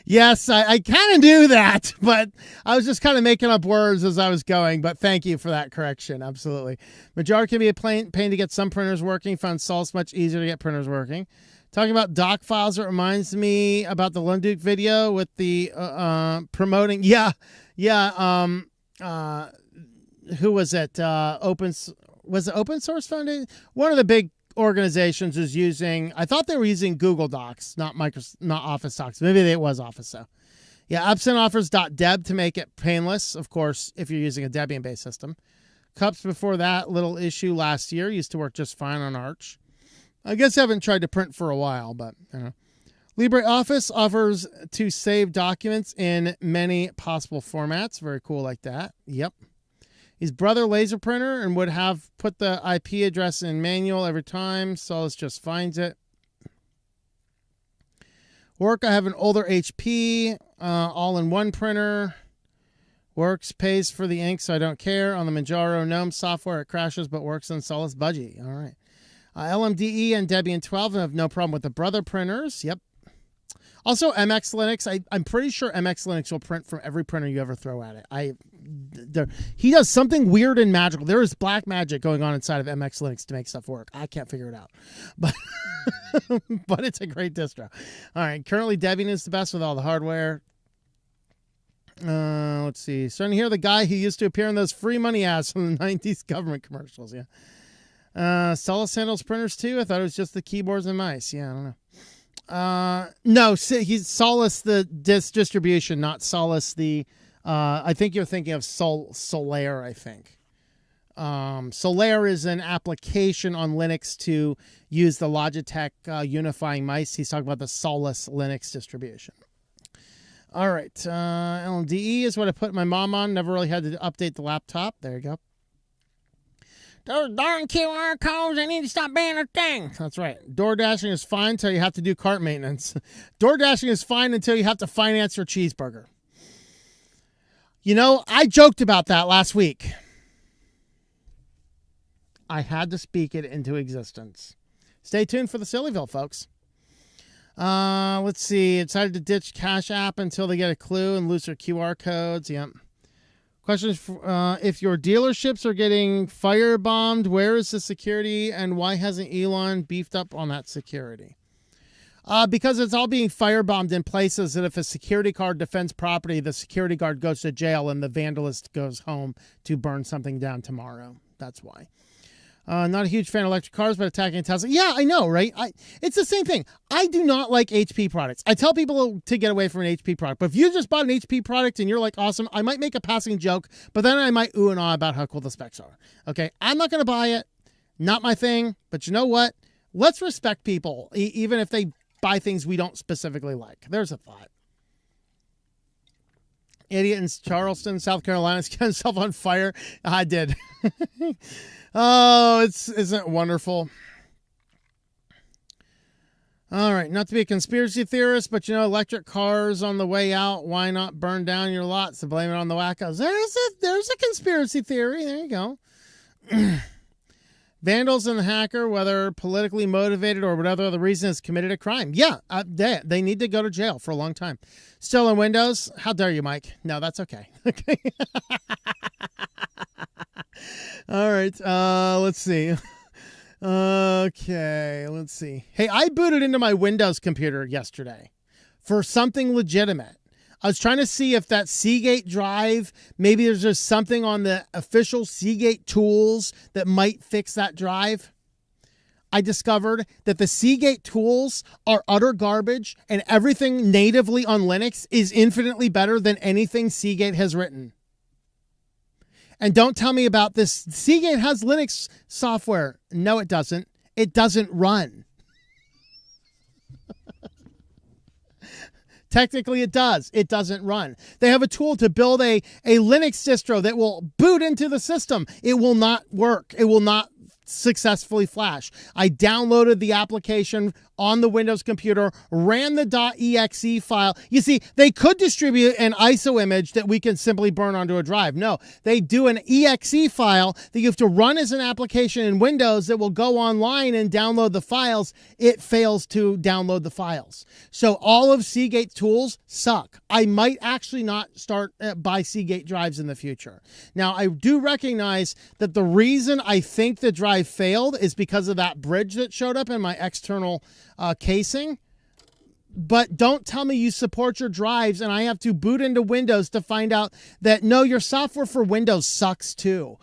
[SPEAKER 1] Yes, I kind of do that, but I was just kind of making up words as I was going. But thank you for that correction. Absolutely. Major can be a pain to get some printers working. Found Sol's much easier to get printers working. Talking about doc files, it reminds me about the Lunduke video with the promoting. Yeah. Who was it? Was it Open Source Foundation? One of the big organizations is using, I thought they were using Google Docs, not Office Docs. Maybe it was Office, though. Yeah, Epson offers .deb to make it painless, of course, if you're using a Debian-based system. Cups before that, little issue last year, used to work just fine on Arch. I guess I haven't tried to print for a while, but you know. LibreOffice offers to save documents in many possible formats. Very cool like that. Yep. His brother laser printer and would have put the IP address in manual every time. Solus just finds it. Work, I have an older HP all-in-one printer. Works, pays for the ink, so I don't care. On the Manjaro GNOME software, it crashes, but works on Solus Budgie. All right. LMDE and Debian 12 have no problem with the brother printers. Yep. Also, MX Linux. I'm pretty sure MX Linux will print from every printer you ever throw at it. He does something weird and magical. There is black magic going on inside of MX Linux to make stuff work. I can't figure it out, but but it's a great distro. All right, currently Debian is the best with all the hardware. Let's see. Starting to hear the guy who used to appear in those free money ads from the 90s government commercials. Yeah. Solus handles printers too. I thought it was just the keyboards and mice. Yeah, I don't know. No, he's Solus the distribution, not Solus the. I think you're thinking of Solaire. I think Solaire is an application on Linux to use the Logitech unifying mice. He's talking about the Solus Linux distribution. All right, LMDE is what I put my mom on. Never really had to update the laptop. There you go. Those darn QR codes, they need to stop being a thing. That's right. Door dashing is fine until you have to do cart maintenance. Door dashing is fine until you have to finance your cheeseburger. You know, I joked about that last week. I had to speak it into existence. Stay tuned for the Sillyville, folks. Let's see. Decided to ditch Cash App until they get a clue and lose their QR codes. Yep. Question is, if your dealerships are getting firebombed, where is the security and why hasn't Elon beefed up on that security? Because it's all being firebombed in places that if a security guard defends property, the security guard goes to jail and the vandalist goes home to burn something down tomorrow. That's why. Not a huge fan of electric cars, but attacking Tesla. Yeah, I know, right? It's the same thing. I do not like HP products. I tell people to get away from an HP product. But if you just bought an HP product and you're like, awesome, I might make a passing joke, but then I might ooh and ah about how cool the specs are. Okay, I'm not going to buy it. Not my thing. But you know what? Let's respect people, even if they buy things we don't specifically like. There's a thought. Idiot in Charleston, South Carolina, set himself on fire. I did. Oh, isn't it wonderful? All right, not to be a conspiracy theorist, but electric cars on the way out. Why not burn down your lots to blame it on the wackos? There's a conspiracy theory. There you go. Vandals and the hacker, whether politically motivated or whatever other reason, has committed a crime. Yeah, they need to go to jail for a long time. Still in Windows? How dare you, Mike? No, that's okay. Okay. All right, let's see. Okay, let's see. Hey, I booted into my Windows computer yesterday for something legitimate. I was trying to see if that Seagate drive, maybe there's just something on the official Seagate tools that might fix that drive. I discovered that the Seagate tools are utter garbage and everything natively on Linux is infinitely better than anything Seagate has written. And don't tell me about this. Seagate has Linux software. No, it doesn't. It doesn't run. Technically, it does. It doesn't run. They have a tool to build a Linux distro that will boot into the system. It will not work. It will not successfully flash. I downloaded the application on the Windows computer, ran the .exe file. You see, they could distribute an ISO image that we can simply burn onto a drive. No, they do an exe file that you have to run as an application in Windows that will go online and download the files. It fails to download the files. So all of Seagate's tools suck. I might actually not start buy Seagate drives in the future. Now, I do recognize that the reason I think the drive failed is because of that bridge that showed up in my external casing. But don't tell me you support your drives and I have to boot into Windows to find out that no, your software for Windows sucks too.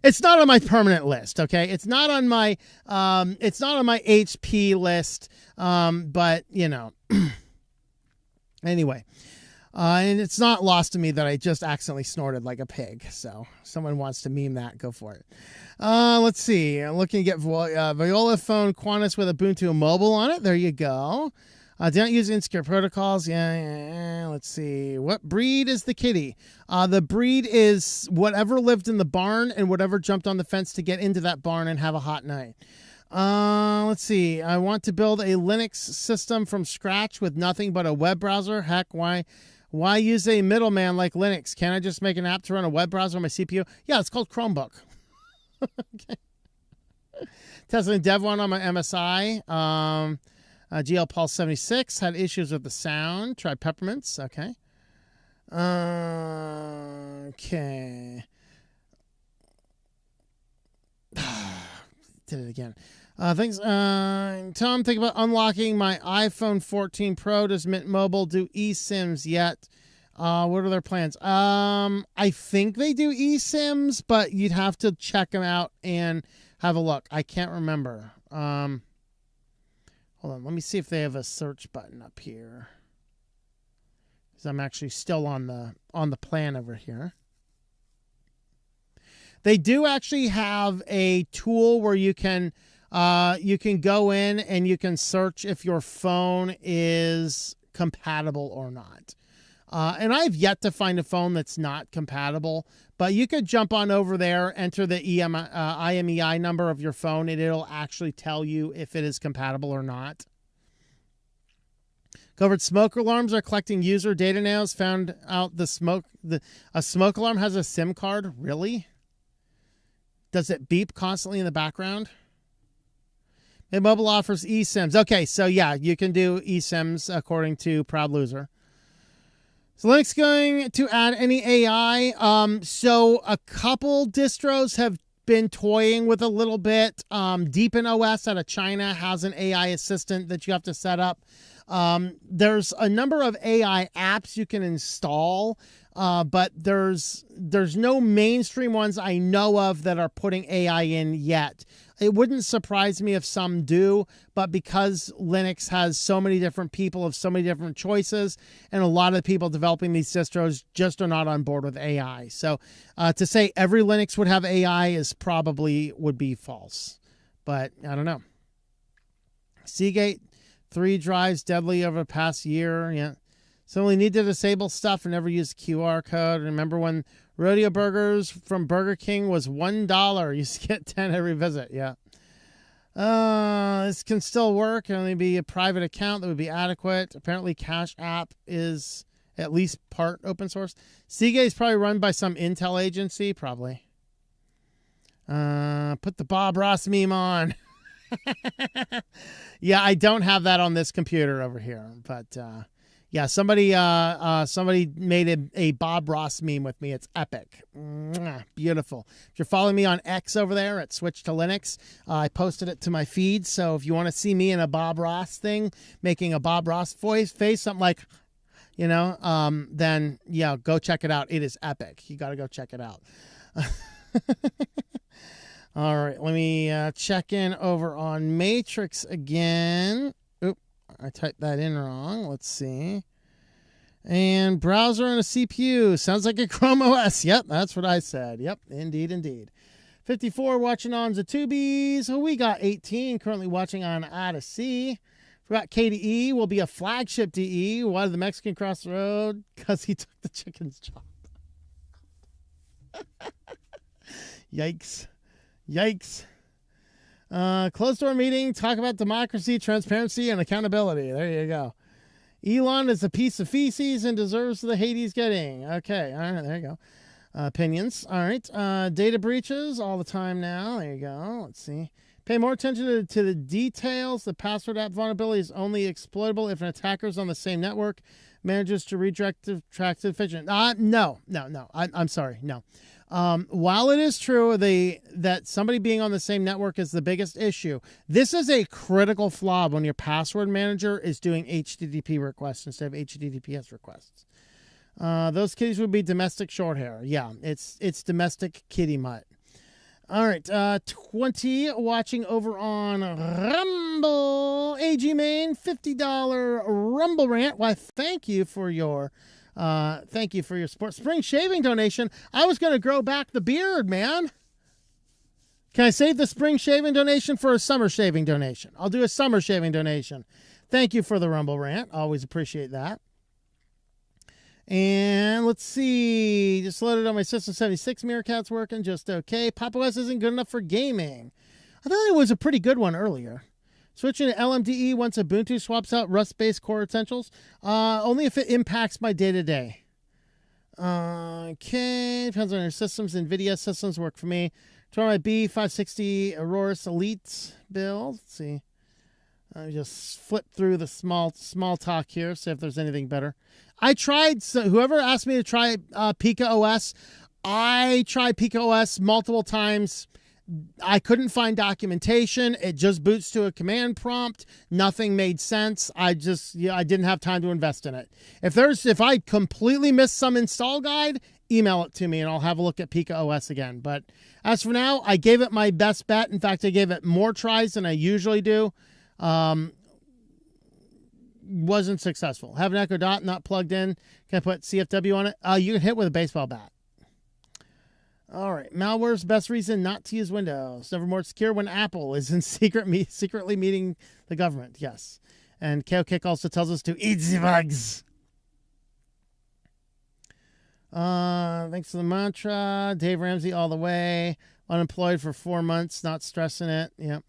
[SPEAKER 1] It's not on my permanent list, okay? It's not on my HP list, but anyway. And it's not lost to me that I just accidentally snorted like a pig. So someone wants to meme that, go for it. Let's see. I'm looking to get Viola phone Qantas with Ubuntu mobile on it. There you go. Do not use insecure protocols. Yeah. Let's see. What breed is the kitty? The breed is whatever lived in the barn and whatever jumped on the fence to get into that barn and have a hot night. Let's see. I want to build a Linux system from scratch with nothing but a web browser. Heck, why use a middleman like Linux? Can't I just make an app to run a web browser on my CPU? Yeah, it's called Chromebook. Okay. Testing Dev 1 on my MSI. GL Pulse 76 had issues with the sound. Tried Peppermints. Okay. Okay. Did it again. Thanks. Tom, think about unlocking my iPhone 14 Pro. Does Mint Mobile do eSIMs yet? What are their plans? I think they do eSIMs, but you'd have to check them out and have a look. I can't remember. Hold on. Let me see if they have a search button up here. Because I'm actually still on the plan over here. They do actually have a tool where you can go in and you can search if your phone is compatible or not. And I've yet to find a phone that's not compatible, but you could jump on over there, enter the IMEI number of your phone, and it'll actually tell you if it is compatible or not. Covered smoke alarms are collecting user data now. Has found out a smoke alarm has a SIM card. Really? Does it beep constantly in the background? Mint Mobile offers eSIMs. Okay, so yeah, you can do eSIMs according to Proud Loser. So Linux going to add any AI. So a couple distros have been toying with a little bit. Deepin OS out of China has an AI assistant that you have to set up. There's a number of AI apps you can install. But there's no mainstream ones I know of that are putting AI in yet. It wouldn't surprise me if some do, but because Linux has so many different people of so many different choices, and a lot of the people developing these distros just are not on board with AI. So to say every Linux would have AI would be false. But I don't know. Seagate 3 drives deadly over the past year. Yeah. So we need to disable stuff and never use QR code. Remember when rodeo burgers from Burger King was $1? You get 10 every visit. Yeah. This can still work. It only be a private account that would be adequate. Apparently, Cash App is at least part open source. Seagate is probably run by some Intel agency, probably. Put the Bob Ross meme on. Yeah, I don't have that on this computer over here, but yeah, somebody made a Bob Ross meme with me. It's epic. Mwah, beautiful. If you're following me on X over there at Switch to Linux, I posted it to my feed. So if you want to see me in a Bob Ross thing, making a Bob Ross face, something like, you know, then yeah, go check it out. It is epic. You got to go check it out. All right, let me check in over on Matrix again. Oop, I typed that in wrong. Let's see. And browser and a CPU. Sounds like a Chrome OS. Yep, that's what I said. Yep, indeed, indeed. 54 watching on Zatubies. We got 18 currently watching on Odyssey. Forgot KDE will be a flagship DE. Why did the Mexican cross the road? Because he took the chicken's job. Yikes. Yikes. Closed door meeting. Talk about democracy, transparency, and accountability. There you go. Elon is a piece of feces and deserves the hate he's getting. Okay. All right. There you go. Opinions. All right. Data breaches all the time now. There you go. Let's see. Pay more attention to the details. The password app vulnerability is only exploitable if an attacker is on the same network, manages to redirect to track to efficient. No. I'm sorry. No. While it is true that somebody being on the same network is the biggest issue, this is a critical flaw when your password manager is doing HTTP requests instead of HTTPS requests. Those kitties would be domestic short hair. Yeah, it's domestic kitty mutt. All right, 20 watching over on Rumble. AG Main, $50 Rumble rant. Why, thank you for your support. Spring shaving donation. I was going to grow back the beard, man. Can I save the spring shaving donation for a summer shaving donation? I'll do a summer shaving donation. Thank you for the Rumble rant. Always appreciate that. And let's see. Just loaded on my System 76. Meerkat's working just okay. Pop! OS isn't good enough for gaming. I thought it was a pretty good one earlier. Switching to LMDE once Ubuntu swaps out Rust-based core essentials. Only if it impacts my day-to-day. Okay. Depends on your systems. NVIDIA systems work for me. Turn my B560 Aurora Elite build. Let's see. I just flip through the small talk here, see if there's anything better. I tried, so whoever asked me to try Pika OS, I tried Pika OS multiple times. I couldn't find documentation. It just boots to a command prompt. Nothing made sense. I didn't have time to invest in it. If I completely missed some install guide, email it to me and I'll have a look at Pika OS again. But as for now, I gave it my best bet. In fact, I gave it more tries than I usually do. Wasn't successful. Have an Echo Dot not plugged in. Can I put CFW on it? You can hit with a baseball bat. All right. Malware's best reason not to use Windows. Never more secure when Apple is in secretly meeting the government. Yes. And KO Kick also tells us to eat the bugs. Thanks for the mantra. Dave Ramsey all the way. Unemployed for 4 months. Not stressing it. Yep.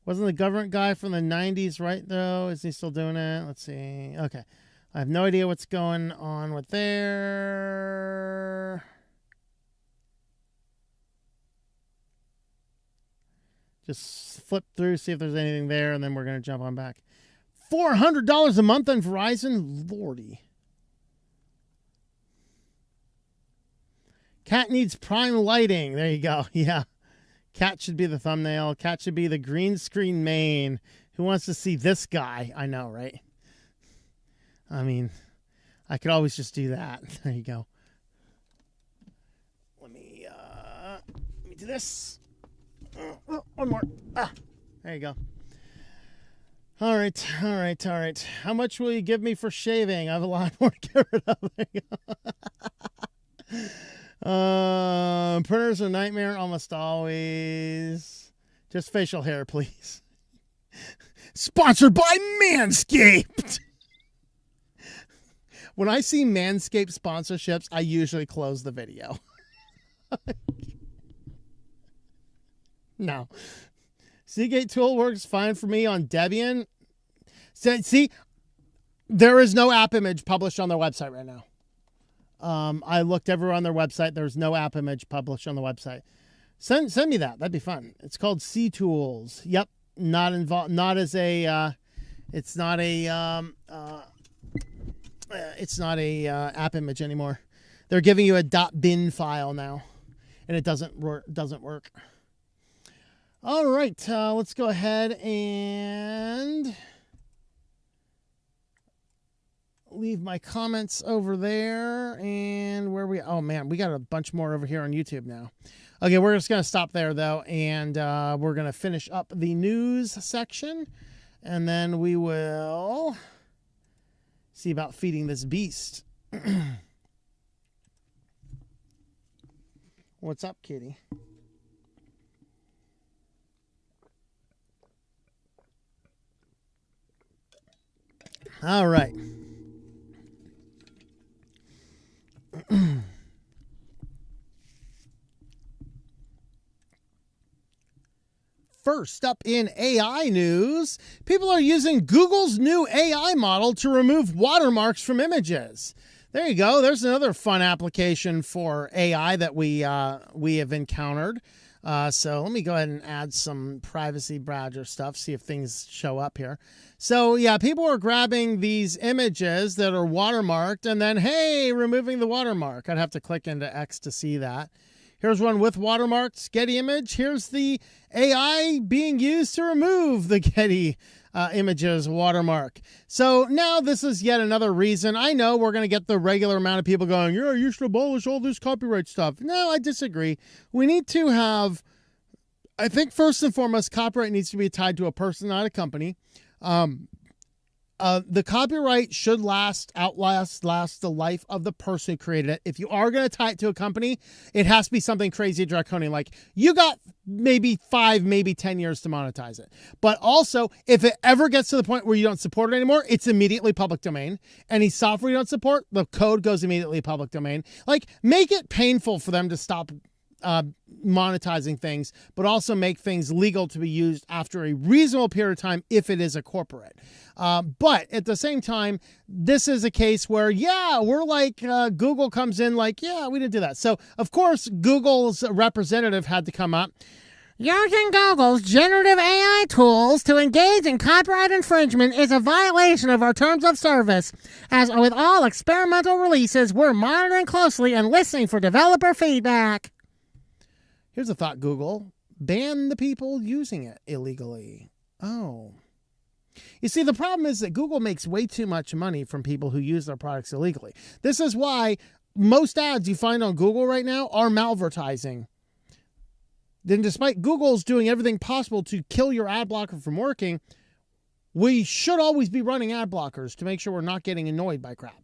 [SPEAKER 1] Wasn't the government guy from the 90s right, though? Is he still doing it? Let's see. Okay. I have no idea what's going on with there. Just flip through, see if there's anything there, and then we're going to jump on back. $400 a month on Verizon? Lordy. Cat needs prime lighting. There you go. Yeah. Cat should be the thumbnail. Cat should be the green screen main. Who wants to see this guy? I know, right? I mean, I could always just do that. There you go. Let me do this. One more. There you go. All right. How much will you give me for shaving? I have a lot more to get rid of. There you go. Printers are a nightmare almost always. Just facial hair, please. Sponsored by Manscaped. When I see Manscaped sponsorships, I usually close the video. No. Seagate tool works fine for me on Debian. See, there is no app image published on their website right now. I looked everywhere on their website. There's no app image published on the website. Send me that. That'd be fun. It's called C Tools. Yep. Not involved. Not as a. It's not a. It's not a app image anymore. They're giving you a .bin file now, and it doesn't work. All right. Let's go ahead and leave my comments over there. And where we, oh man, we got a bunch more over here on YouTube now. Okay, we're just going to stop there though, and we're going to finish up the news section, and then we will see about feeding this beast. What's up, kitty? All right. First up in AI news, people are using Google's new AI model to remove watermarks from images. There you go. There's another fun application for AI that we have encountered. So let me go ahead and add some privacy browser stuff, see if things show up here. So yeah, people are grabbing these images that are watermarked and then, hey, removing the watermark. I'd have to click into X to see that. Here's one with watermarked Getty image. Here's the AI being used to remove the Getty images watermark. So now this is yet another reason. I know we're going to get the regular amount of people going, yeah, you should abolish all this copyright stuff. No, I disagree. We need to have, I think first and foremost, copyright needs to be tied to a person, not a company. The copyright should outlast the life of the person who created it. If you are going to tie it to a company, it has to be something crazy draconian. Like you got maybe 5, maybe 10 years to monetize it. But also, if it ever gets to the point where you don't support it anymore, it's immediately public domain. Any software you don't support, the code goes immediately public domain. Like make it painful for them to stop monetizing things, but also make things legal to be used after a reasonable period of time if it is a corporate. But at the same time, this is a case where, yeah, we're like, Google comes in like, yeah, we didn't do that. So, of course, Google's representative had to come up. Using Google's generative AI tools to engage in copyright infringement is a violation of our terms of service. As with all experimental releases, we're monitoring closely and listening for developer feedback. Here's a thought, Google. Ban the people using it illegally. Oh. You see, the problem is that Google makes way too much money from people who use their products illegally. This is why most ads you find on Google right now are malvertising. Then despite Google's doing everything possible to kill your ad blocker from working, we should always be running ad blockers to make sure we're not getting annoyed by crap.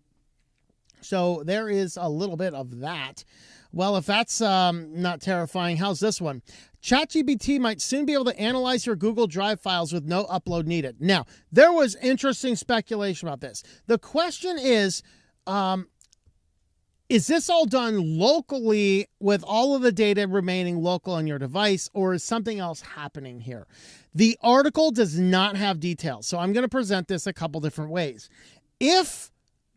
[SPEAKER 1] So there is a little bit of that. Well, if that's not terrifying, how's this one? ChatGPT might soon be able to analyze your Google Drive files with no upload needed. Now, there was interesting speculation about this. The question is this all done locally with all of the data remaining local on your device, or is something else happening here? The article does not have details, so I'm going to present this a couple different ways. If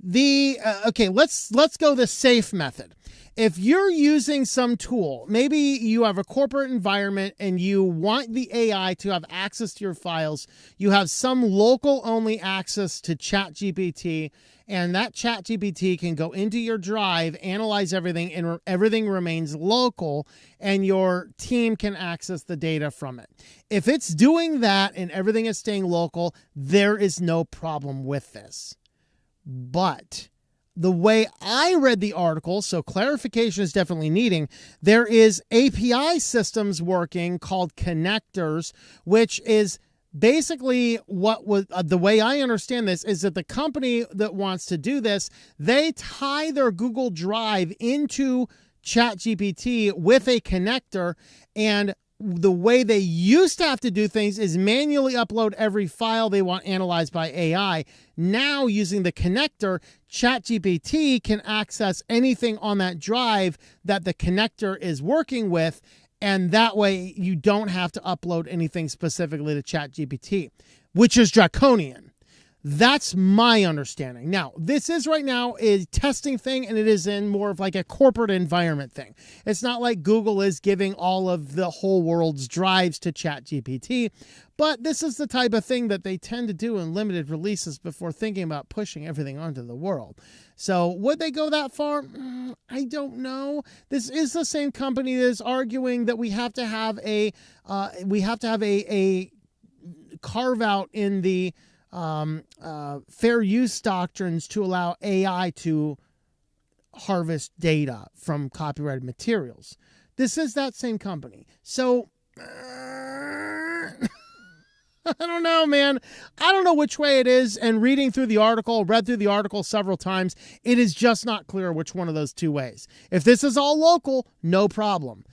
[SPEAKER 1] okay, let's go the safe method. If you're using some tool, maybe you have a corporate environment and you want the AI to have access to your files, you have some local only access to ChatGPT, and that ChatGPT can go into your drive, analyze everything, and everything remains local, and your team can access the data from it. If it's doing that and everything is staying local, there is no problem with this. But the way I read the article, so clarification is definitely needing, there is API systems working called connectors, which is basically what was the way I understand this is that the company that wants to do this, they tie their Google Drive into ChatGPT with a connector, and the way they used to have to do things is manually upload every file they want analyzed by AI. Now, using the connector, ChatGPT can access anything on that drive that the connector is working with, And that way you don't have to upload anything specifically to ChatGPT, which is draconian. That's my understanding. Now, this is right now a testing thing, and it is in more of like a corporate environment thing. It's not like Google is giving all of the whole world's drives to ChatGPT, but this is the type of thing that they tend to do in limited releases before thinking about pushing everything onto the world. So would they go that far? I don't know. This is the same company that is arguing that we have to have a carve out in the fair use doctrines to allow AI to harvest data from copyrighted materials. This is that same company. So I don't know, man. I don't know which way it is. And read through the article several times, it is just not clear which one of those two ways. If this is all local, no problem.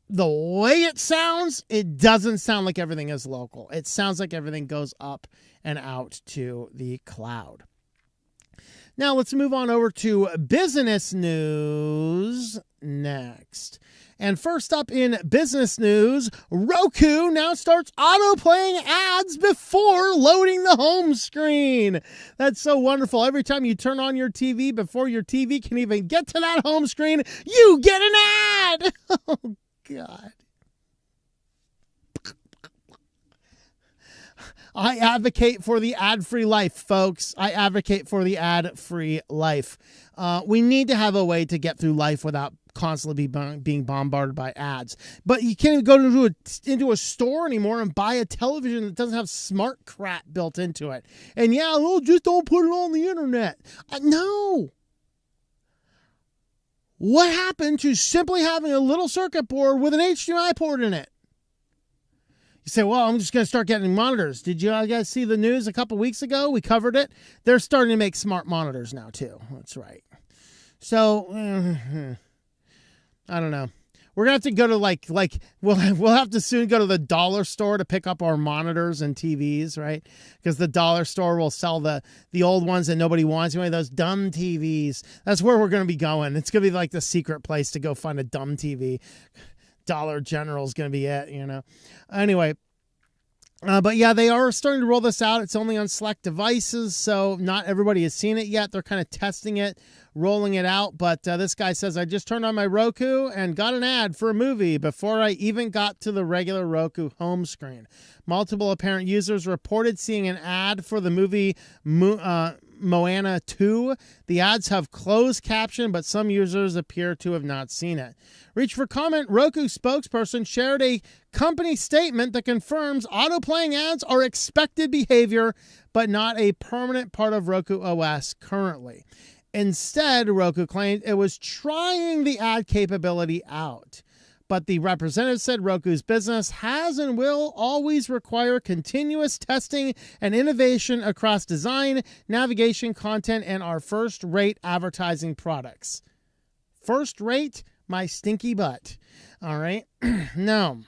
[SPEAKER 1] The way it sounds, it doesn't sound like everything is local. It sounds like everything goes up and out to the cloud. Now let's move on over to business news next. And first up in business news, Roku now starts auto-playing ads before loading the home screen. That's so wonderful. Every time you turn on your TV, before your TV can even get to that home screen, you get an ad. Oh, God. I advocate for the ad-free life, folks. I advocate for the ad-free life. We need to have a way to get through life without constantly being bombarded by ads. But you can't even go into a store anymore and buy a television that doesn't have smart crap built into it. And yeah, well, just don't put it on the internet. No. What happened to simply having a little circuit board with an HDMI port in it? You say, well, I'm just going to start getting monitors. Did you guys see the news a couple weeks ago? We covered it. They're starting to make smart monitors now, too. That's right. So, I don't know. We're going to have to go to we'll have to soon go to the dollar store to pick up our monitors and TVs, right? Because the dollar store will sell the old ones that nobody wants. Anyway, those dumb TVs. That's where we're going to be going. It's going to be like the secret place to go find a dumb TV. Dollar General is going to be it, you know. Anyway, but yeah, they are starting to roll this out. It's only on select devices, so not everybody has seen it yet. They're kind of testing it, rolling it out. But this guy says, I just turned on my Roku and got an ad for a movie before I even got to the regular Roku home screen. Multiple apparent users reported seeing an ad for the movie Moana 2. The ads have closed caption, but some users appear to have not seen it. Reach for comment. Roku spokesperson shared a company statement that confirms auto-playing ads are expected behavior, but not a permanent part of Roku OS currently. Instead, Roku claimed it was trying the ad capability out. But the representative said Roku's business has and will always require continuous testing and innovation across design, navigation, content, and our first-rate advertising products. First-rate? My stinky butt. All right? No.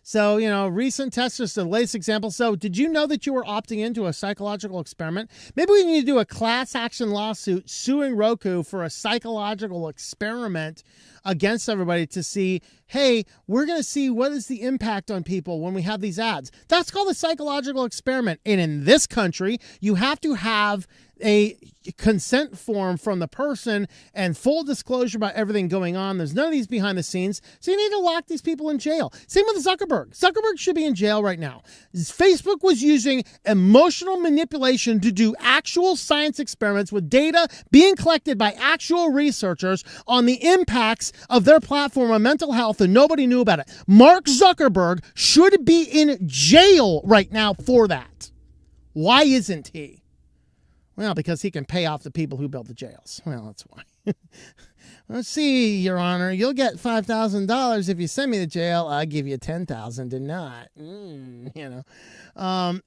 [SPEAKER 1] So, you know, recent tests, just the latest example. So, did you know that you were opting into a psychological experiment? Maybe we need to do a class action lawsuit suing Roku for a psychological experiment against everybody to see, hey, we're going to see what is the impact on people when we have these ads. That's called a psychological experiment. And in this country, you have to have a consent form from the person and full disclosure about everything going on. There's none of these behind the scenes. So you need to lock these people in jail. Same with Zuckerberg. Zuckerberg should be in jail right now. Facebook was using emotional manipulation to do actual science experiments with data being collected by actual researchers on the impacts of their platform on mental health, and nobody knew about it. Mark Zuckerberg should be in jail right now for that. Why isn't he? Well, because he can pay off the people who built the jails. Well, that's why. Let's see, Your Honor. You'll get $5,000 if you send me to jail. I'll give you $10,000 to not. You know.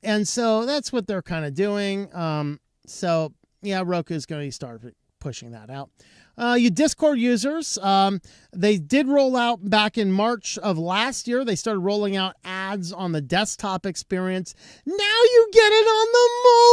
[SPEAKER 1] And so that's what they're kind of doing. So, yeah, Roku's going to start pushing that out. You Discord users, they did roll out back in March of last year. They started rolling out ads on the desktop experience. Now you get it on the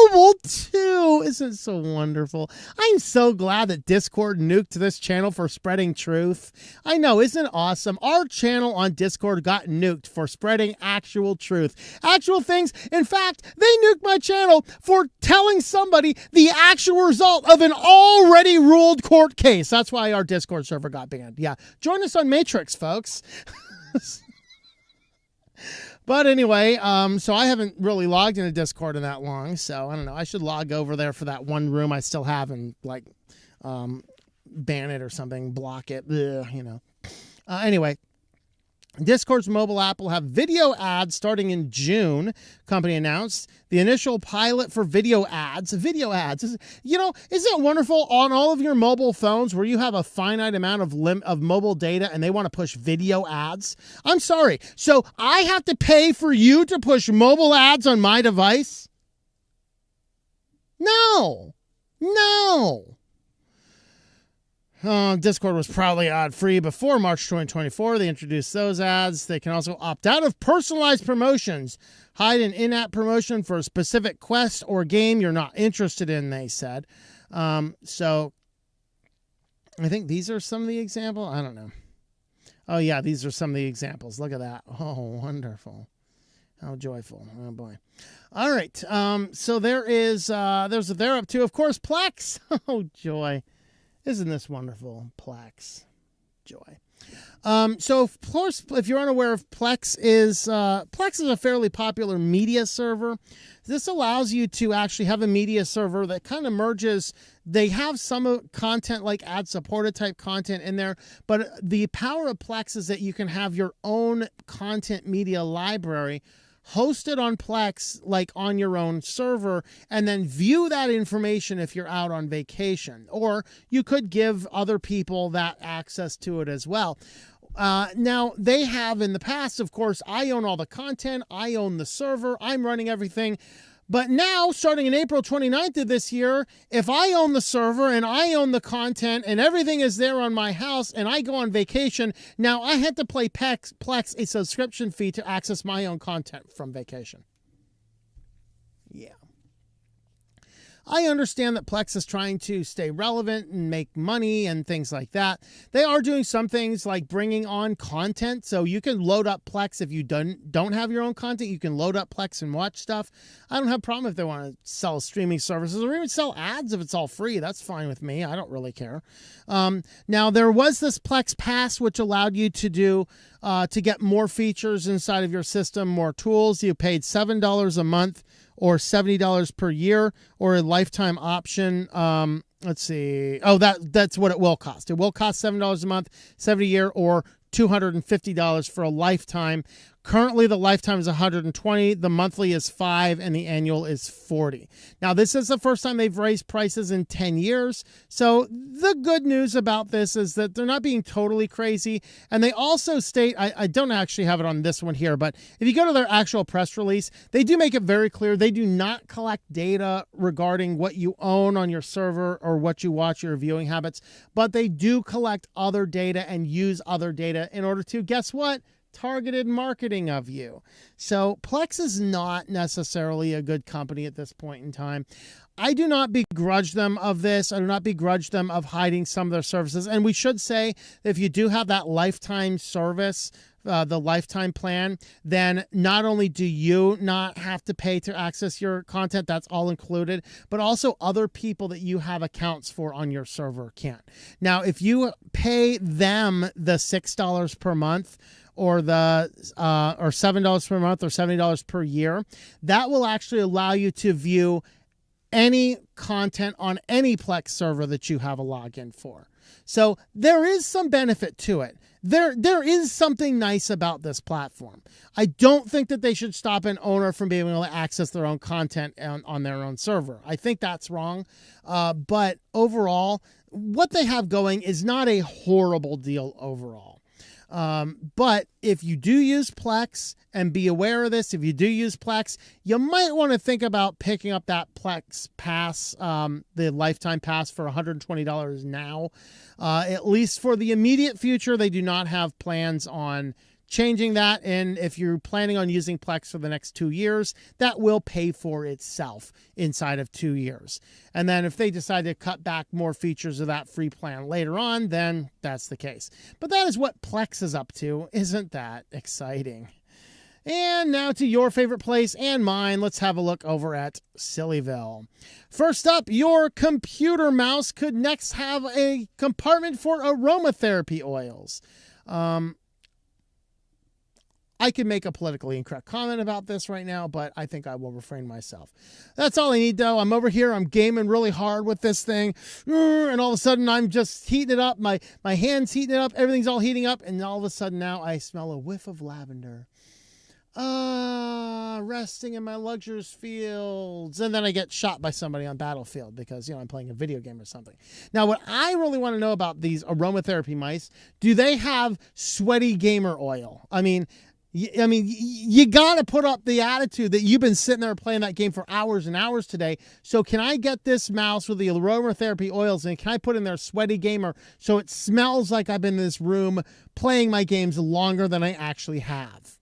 [SPEAKER 1] mobile too. Isn't it so wonderful? I'm so glad that Discord nuked this channel for spreading truth. I know, isn't it awesome? Our channel on Discord got nuked for spreading actual truth. Actual things. In fact, they nuked my channel for telling somebody the actual result of an already ruled court case. That's why our Discord server got banned. Yeah. Join us on Matrix, folks. But anyway, so I haven't really logged into Discord in that long, so I don't know. I should log over there for that one room I still have and like ban it or something, block it, you know. Anyway, Discord's mobile app will have video ads starting in June, company announced. The initial pilot for video ads, you know, isn't it wonderful on all of your mobile phones where you have a finite amount of mobile data and they want to push video ads? I'm sorry. So I have to pay for you to push mobile ads on my device? No. Discord was probably ad-free before March 2024. They introduced those ads. They can also opt out of personalized promotions, hide an in-app promotion for a specific quest or game you're not interested in, they said. So I think these are some of the examples. I don't know. Oh, yeah, these are some of the examples. Look at that. Oh, wonderful. How joyful. Oh, boy. All right. So there's what they're up to. Of course, Plex. Oh, joy. Isn't this wonderful? Plex. Joy. So, of course, if you're unaware of Plex is a fairly popular media server. This allows you to actually have a media server that kind of merges. They have some content like ad-supported type content in there, but the power of Plex is that you can have your own content media library hosted on Plex, like on your own server, and then view that information if you're out on vacation. Or you could give other people that access to it as well. Now, they have in the past, of course, I own all the content, I own the server, I'm running everything. But now, starting in April 29th of this year, if I own the server and I own the content and everything is there on my house and I go on vacation, now I had to pay Plex a subscription fee to access my own content from vacation. Yeah. I understand that Plex is trying to stay relevant and make money and things like that. They are doing some things like bringing on content. So you can load up Plex if you don't have your own content. You can load up Plex and watch stuff. I don't have a problem if they want to sell streaming services or even sell ads if it's all free. That's fine with me. I don't really care. Now, there was this Plex Pass, which allowed you to do to get more features inside of your system, more tools. You paid $7 a month or $70 per year, or a lifetime option. Let's see. Oh, that's what it will cost. It will cost $7 a month, $70 a year, or $250 for a lifetime. Currently, the lifetime is $120, the monthly is $5, and the annual is $40. Now, this is the first time they've raised prices in 10 years. So the good news about this is that they're not being totally crazy. And they also state, I don't actually have it on this one here, but if you go to their actual press release, they do make it very clear they do not collect data regarding what you own on your server or what you watch, your viewing habits, but they do collect other data and use other data in order to, guess what? Targeted marketing of you. So Plex is not necessarily a good company at this point in time. I do not begrudge them of this. I do not begrudge them of hiding some of their services. And we should say, if you do have that lifetime service, the lifetime plan, then not only do you not have to pay to access your content, that's all included, but also other people that you have accounts for on your server can't. Now, if you pay them the $6 per month, or the or $7 per month or $70 per year, that will actually allow you to view any content on any Plex server that you have a login for. So there is some benefit to it. There is something nice about this platform. I don't think that they should stop an owner from being able to access their own content on their own server. I think that's wrong. But overall, what they have going is not a horrible deal overall. But if you do use Plex, and be aware of this, if you do use Plex, you might want to think about picking up that Plex pass, the lifetime pass for $120 now. At least for the immediate future, they do not have plans on changing that. And if you're planning on using Plex for the next 2 years, that will pay for itself inside of 2 years. And then if they decide to cut back more features of that free plan later on, then that's the case. But that is what Plex is up to. Isn't that exciting? And now to your favorite place and mine. Let's have a look over at Sillyville. First up, your computer mouse could next have a compartment for aromatherapy oils. I could make a politically incorrect comment about this right now, but I think I will refrain myself. That's all I need, though. I'm over here. I'm gaming really hard with this thing. And all of a sudden, I'm just heating it up. My hand's heating it up. Everything's all heating up. And all of a sudden now, I smell a whiff of lavender. Resting in my luxurious fields. And then I get shot by somebody on Battlefield because, I'm playing a video game or something. Now, what I really want to know about these aromatherapy mice, do they have sweaty gamer oil? I mean, you got to put up the attitude that you've been sitting there playing that game for hours and hours today. So can I get this mouse with the aromatherapy oils and can I put in there sweaty gamer so it smells like I've been in this room playing my games longer than I actually have?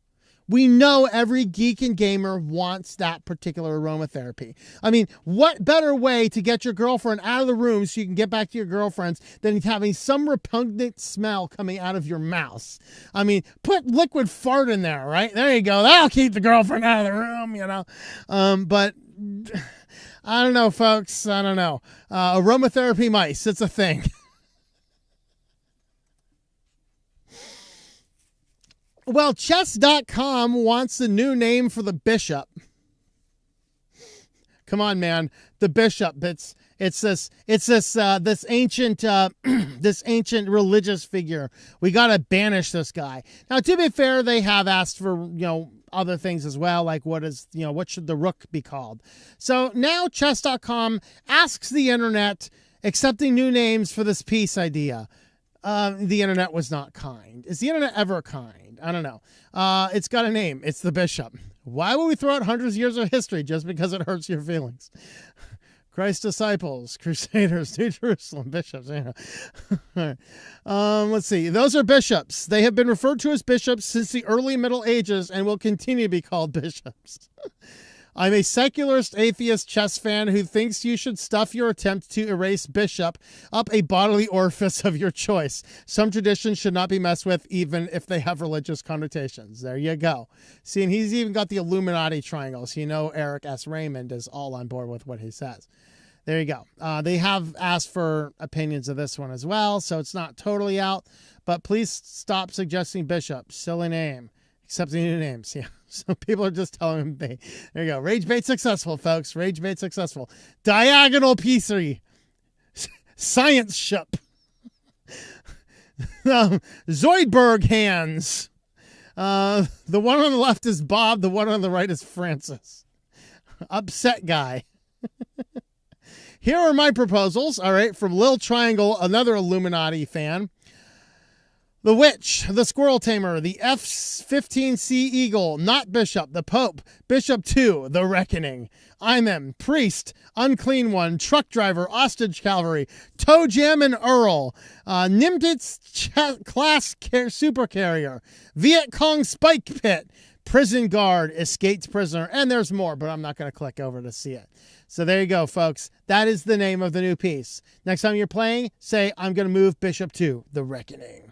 [SPEAKER 1] We know every geek and gamer wants that particular aromatherapy. I mean, what better way to get your girlfriend out of the room so you can get back to your girlfriends than having some repugnant smell coming out of your mouse? I mean, put liquid fart in there, right? There you go. That'll keep the girlfriend out of the room, But I don't know, folks. I don't know. Aromatherapy mice, it's a thing. Well, chess.com wants a new name for the bishop. Come on, man. The bishop. It's this ancient this ancient religious figure. We got to banish this guy. Now, to be fair, they have asked for, other things as well, like what should the rook be called? So now chess.com asks the internet, accepting new names for this peace idea. The internet was not kind. Is the internet ever kind? I don't know. It's got a name. It's the bishop. Why would we throw out hundreds of years of history just because it hurts your feelings? Christ's disciples, crusaders, New Jerusalem, bishops. All right. Let's see. Those are bishops. They have been referred to as bishops since the early Middle Ages and will continue to be called bishops. I'm a secularist atheist chess fan who thinks you should stuff your attempt to erase bishop up a bodily orifice of your choice. Some traditions should not be messed with, even if they have religious connotations. There you go. See, and he's even got the Illuminati triangle, so Eric S. Raymond is all on board with what he says. There you go. They have asked for opinions of this one as well, so it's not totally out. But please stop suggesting bishop. Silly name. Accepting new names. Yeah. So people are just telling him there you go. Rage bait successful, folks. Rage bait successful. Diagonal piecery. Science ship. Zoidberg hands. The one on the left is Bob. The one on the right is Francis. Upset guy. Here are my proposals. All right. From Lil Triangle, another Illuminati fan. The Witch, the Squirrel Tamer, the F-15C Eagle, not Bishop, the Pope, Bishop 2, the Reckoning, Imam, Priest, Unclean One, Truck Driver, Ostrich Cavalry, Toe Jam and Earl, Nimbitz Class Super Carrier, Viet Cong Spike Pit, Prison Guard, Escaped Prisoner, and there's more, but I'm not going to click over to see it. So there you go, folks. That is the name of the new piece. Next time you're playing, say, I'm going to move Bishop 2, the Reckoning.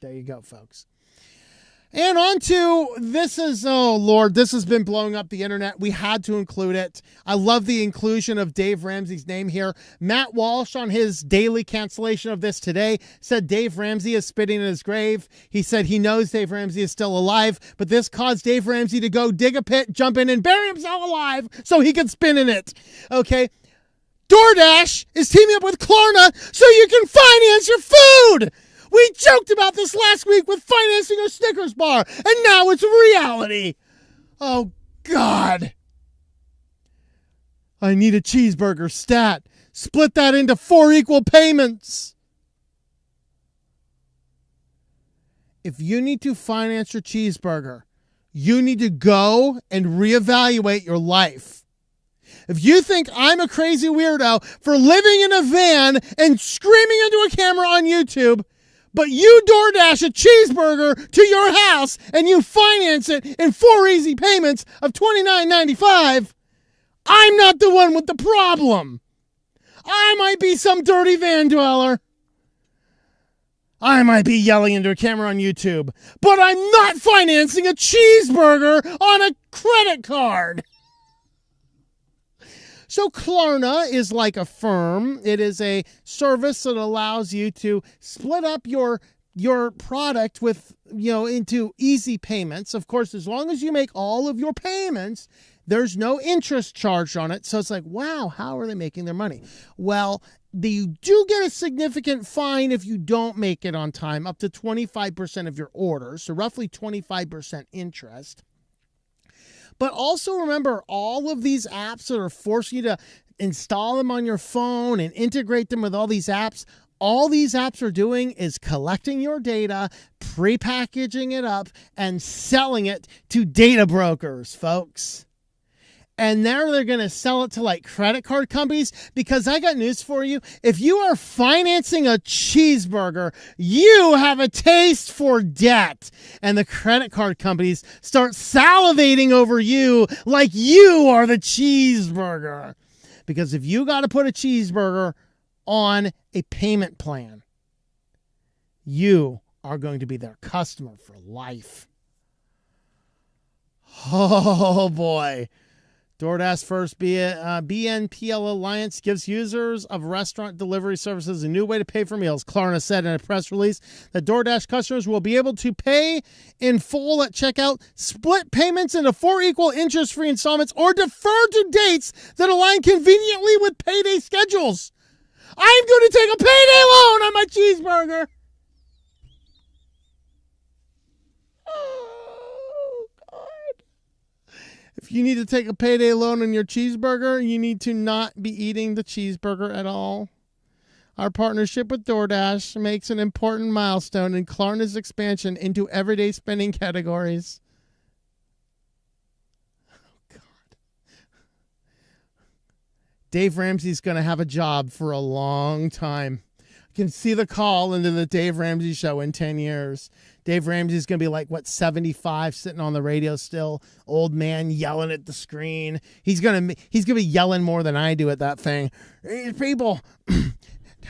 [SPEAKER 1] There you go, folks. And on to, this has been blowing up the internet. We had to include it. I love the inclusion of Dave Ramsey's name here. Matt Walsh, on his daily cancellation of this today, said Dave Ramsey is spitting in his grave. He said he knows Dave Ramsey is still alive, but this caused Dave Ramsey to go dig a pit, jump in, and bury himself alive so he could spin in it. Okay? DoorDash is teaming up with Klarna so you can finance your food. We joked about this last week with financing a Snickers bar, and now it's reality. Oh, God. I need a cheeseburger stat. Split that into 4 equal payments. if you need to finance your cheeseburger, you need to go and reevaluate your life. If you think I'm a crazy weirdo for living in a van and screaming into a camera on YouTube, but you DoorDash a cheeseburger to your house and you finance it in 4 easy payments of $29.95, I'm not the one with the problem. I might be some dirty van dweller. I might be yelling into a camera on YouTube, but I'm not financing a cheeseburger on a credit card. So Klarna is like a firm. It is a service that allows you to split up your product with, into easy payments. Of course, as long as you make all of your payments, there's no interest charged on it. So it's like, wow, how are they making their money? Well, you do get a significant fine if you don't make it on time, up to 25% of your order. So roughly 25% interest. But also remember, all of these apps that are forcing you to install them on your phone and integrate them with all these apps are doing is collecting your data, prepackaging it up, and selling it to data brokers, folks. And now they're going to sell it to like credit card companies, because I got news for you. If you are financing a cheeseburger, you have a taste for debt. And the credit card companies start salivating over you like you are the cheeseburger. Because if you got to put a cheeseburger on a payment plan, you are going to be their customer for life. Oh boy. DoorDash First BNPL Alliance gives users of restaurant delivery services a new way to pay for meals. Klarna said in a press release that DoorDash customers will be able to pay in full at checkout, split payments into 4 equal interest-free installments, or defer to dates that align conveniently with payday schedules. I'm going to take a payday loan on my cheeseburger. If you need to take a payday loan on your cheeseburger, you need to not be eating the cheeseburger at all. Our partnership with DoorDash makes an important milestone in Klarna's expansion into everyday spending categories. Oh, God. Dave Ramsey's going to have a job for a long time. I can see the call into the Dave Ramsey show in 10 years. Dave Ramsey's going to be like, 75, sitting on the radio still, old man yelling at the screen. He's going to be yelling more than I do at that thing. Hey, people,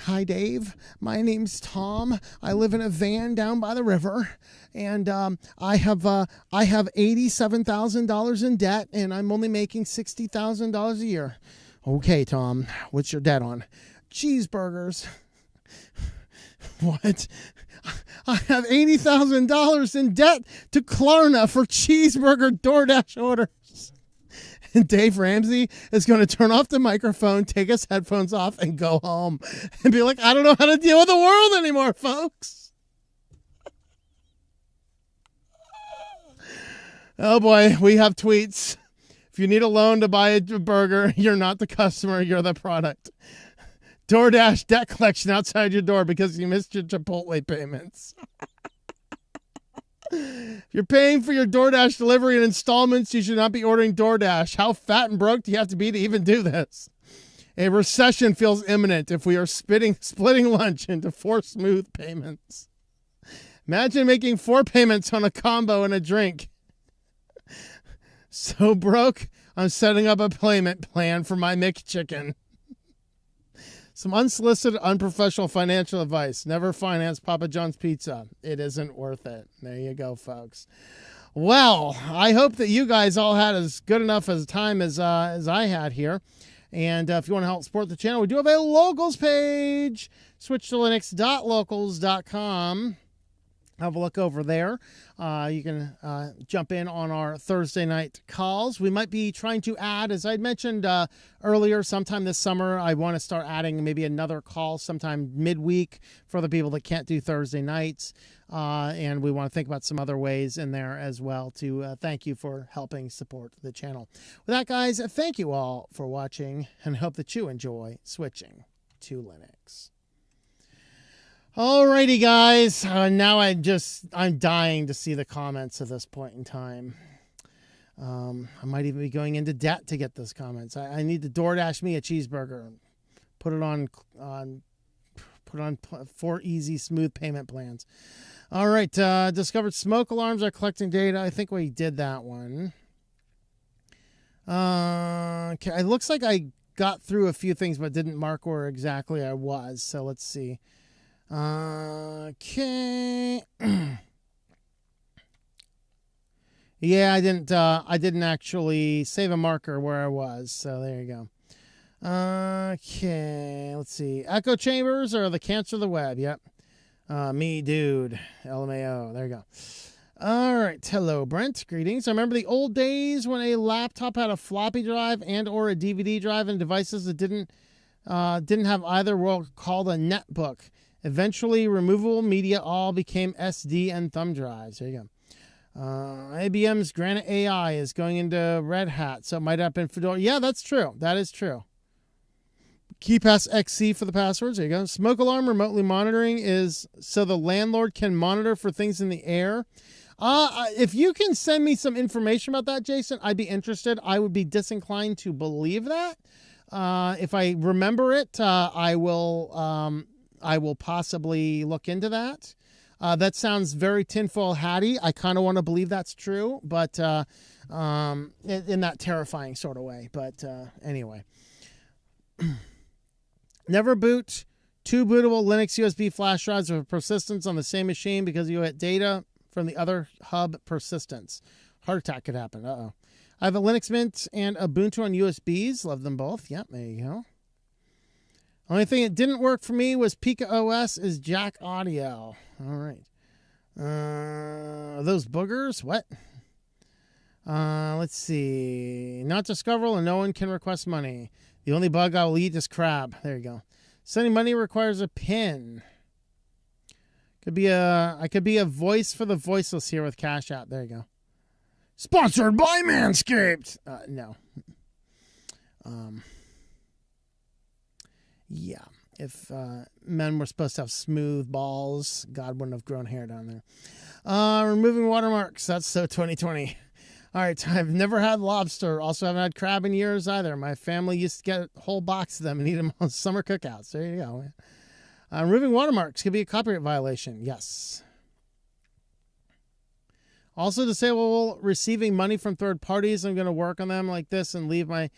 [SPEAKER 1] hi, Dave. My name's Tom. I live in a van down by the river, and I have $87,000 in debt, and I'm only making $60,000 a year. Okay, Tom, what's your debt on? Cheeseburgers. What? I have $80,000 in debt to Klarna for cheeseburger DoorDash orders. And Dave Ramsey is going to turn off the microphone, take his headphones off, and go home and be like, I don't know how to deal with the world anymore, folks. Oh boy, we have tweets. If you need a loan to buy a burger, you're not the customer, you're the product. DoorDash debt collection outside your door because you missed your Chipotle payments. If you're paying for your DoorDash delivery in installments, you should not be ordering DoorDash. How fat and broke do you have to be to even do this? A recession feels imminent if we are splitting lunch into 4 smooth payments. Imagine making 4 payments on a combo and a drink. So broke, I'm setting up a payment plan for my McChicken. Some unsolicited, unprofessional financial advice. Never finance Papa John's Pizza. It isn't worth it. There you go, folks. Well, I hope that you guys all had as good enough as time as I had here. And if you want to help support the channel, we do have a locals page. switchedtolinux.locals.com. Have a look over there. You can jump in on our Thursday night calls. We might be trying to add, as I mentioned earlier, sometime this summer, I want to start adding maybe another call sometime midweek for the people that can't do Thursday nights. And we want to think about some other ways in there as well to thank you for helping support the channel. With that, guys, thank you all for watching and hope that you enjoy switching to Linux. Alrighty, guys. Now I'm dying to see the comments at this point in time. I might even be going into debt to get those comments. I need to DoorDash me a cheeseburger, put it on 4 easy, smooth payment plans. All right. Discovered smoke alarms are collecting data. I think we did that one. Okay. It looks like I got through a few things, but didn't mark where exactly I was. So let's see. Okay. Yeah, I didn't actually save a marker where I was. So there you go. Okay, let's see. Echo chambers are the cancer of the web. Yep. Me, dude. LMAO. There you go. All right. Hello, Brent. Greetings. I remember the old days when a laptop had a floppy drive and or a DVD drive, and devices that didn't have either were called a netbook. Eventually, removable media all became SD and thumb drives. There you go. IBM's Granite AI is going into Red Hat, so it might have been Fedora. Yeah, that's true. That is true. KeyPass XC for the passwords. There you go. Smoke alarm remotely monitoring is so the landlord can monitor for things in the air. If you can send me some information about that, Jason, I'd be interested. I would be disinclined to believe that. If I remember it, I will possibly look into that. That sounds very tinfoil hatty. I kind of want to believe that's true, but in that terrifying sort of way. But anyway. Never boot 2 bootable Linux USB flash drives with persistence on the same machine because you get data from the other hub persistence. Heart attack could happen. Uh-oh. I have a Linux Mint and Ubuntu on USBs. Love them both. Yep, there you go. Only thing that didn't work for me was Pika OS is jack audio. All right. Are those boogers? What? Let's see. Not discoverable and no one can request money. The only bug I will eat is crab. There you go. Sending money requires a PIN. I could be a voice for the voiceless here with Cash App. There you go. Sponsored by Manscaped. No. Yeah. If men were supposed to have smooth balls, God wouldn't have grown hair down there. Removing watermarks. That's so 2020. All right. I've never had lobster. Also haven't had crab in years either. My family used to get a whole box of them and eat them on summer cookouts. There you go. Removing watermarks could be a copyright violation. Yes. Also disable receiving money from third parties. I'm going to work on them like this and leave my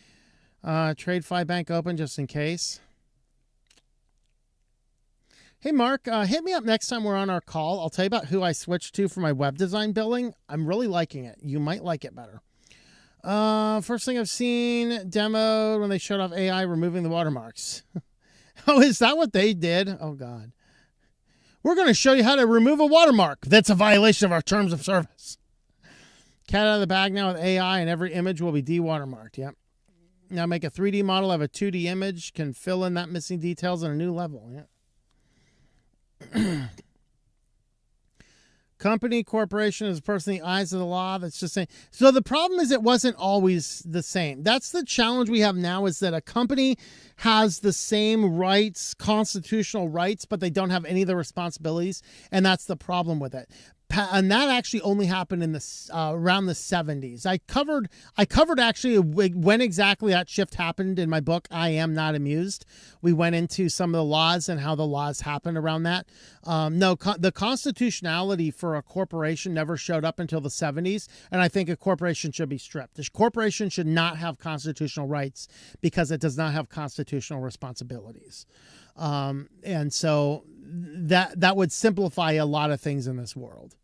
[SPEAKER 1] TradeFi bank open just in case. Hey, Mark, hit me up next time we're on our call. I'll tell you about who I switched to for my web design billing. I'm really liking it. You might like it better. First thing I've seen demoed when they showed off AI removing the watermarks. Oh, is that what they did? Oh, God. We're going to show you how to remove a watermark. That's a violation of our terms of service. Cat out of the bag now with AI, and every image will be de-watermarked. Yep. Now make a 3D model of a 2D image, can fill in that missing details on a new level. Yeah. Company, corporation is a person in the eyes of the law. That's just saying. So the problem is it wasn't always the same. That's the challenge we have now, is that a company has the same rights, constitutional rights, but they don't have any of the responsibilities. And that's the problem with it. And that actually only happened in the around the 70s. I covered actually when exactly that shift happened in my book, I Am Not Amused. We went into some of the laws and how the laws happened around that. The constitutionality for a corporation never showed up until the 70s, and I think a corporation should be stripped. A corporation should not have constitutional rights because it does not have constitutional responsibilities. And so that would simplify a lot of things in this world.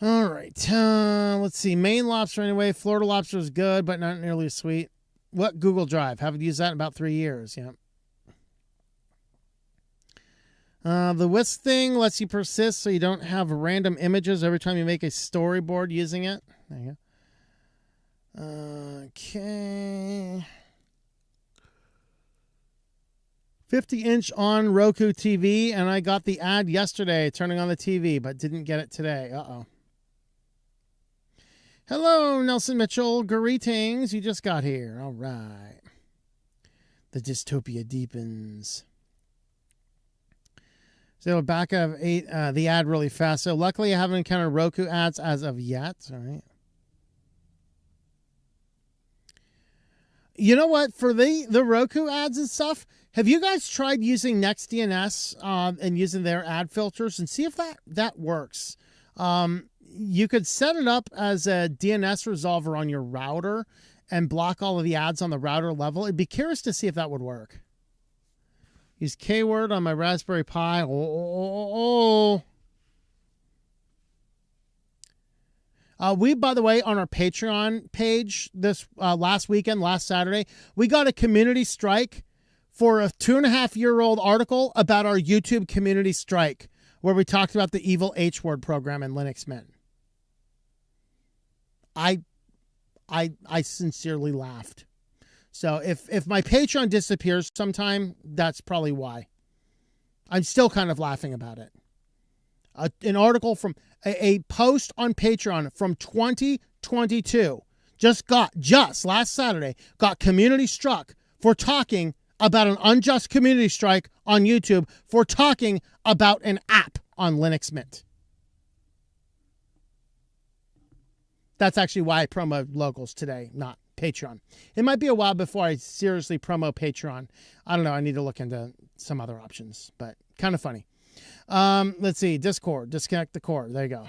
[SPEAKER 1] All right. Let's see. Maine lobster anyway. Florida lobster is good, but not nearly as sweet. What? Google Drive. Haven't used that in about 3 years. Yeah. The Whisk thing lets you persist so you don't have random images every time you make a storyboard using it. There you go. Okay. 50-inch on Roku TV, and I got the ad yesterday turning on the TV, but didn't get it today. Uh-oh. Hello, Nelson Mitchell. Greetings. You just got here. All right. The dystopia deepens. So it'll back up the ad really fast. So luckily I haven't encountered Roku ads as of yet. All right. You know what? For the Roku ads and stuff, have you guys tried using NextDNS and using their ad filters and see if that works? You could set it up as a DNS resolver on your router and block all of the ads on the router level. I'd be curious to see if that would work. Use keyword on my Raspberry Pi. We, by the way, on our Patreon page this last Saturday, we got a community strike for a 2.5-year-old article about our YouTube community strike, where we talked about the evil H-word program in Linux Mint. I sincerely laughed. So if my Patreon disappears sometime, that's probably why. I'm still kind of laughing about it. An article from a post on Patreon from 2022 just last Saturday got community struck for talking about an unjust community strike on YouTube for talking about an app on Linux Mint. That's actually why I promo locals today, not Patreon. It might be a while before I seriously promo Patreon. I don't know. I need to look into some other options, but kind of funny. Let's see. Discord. Disconnect the cord. There you go.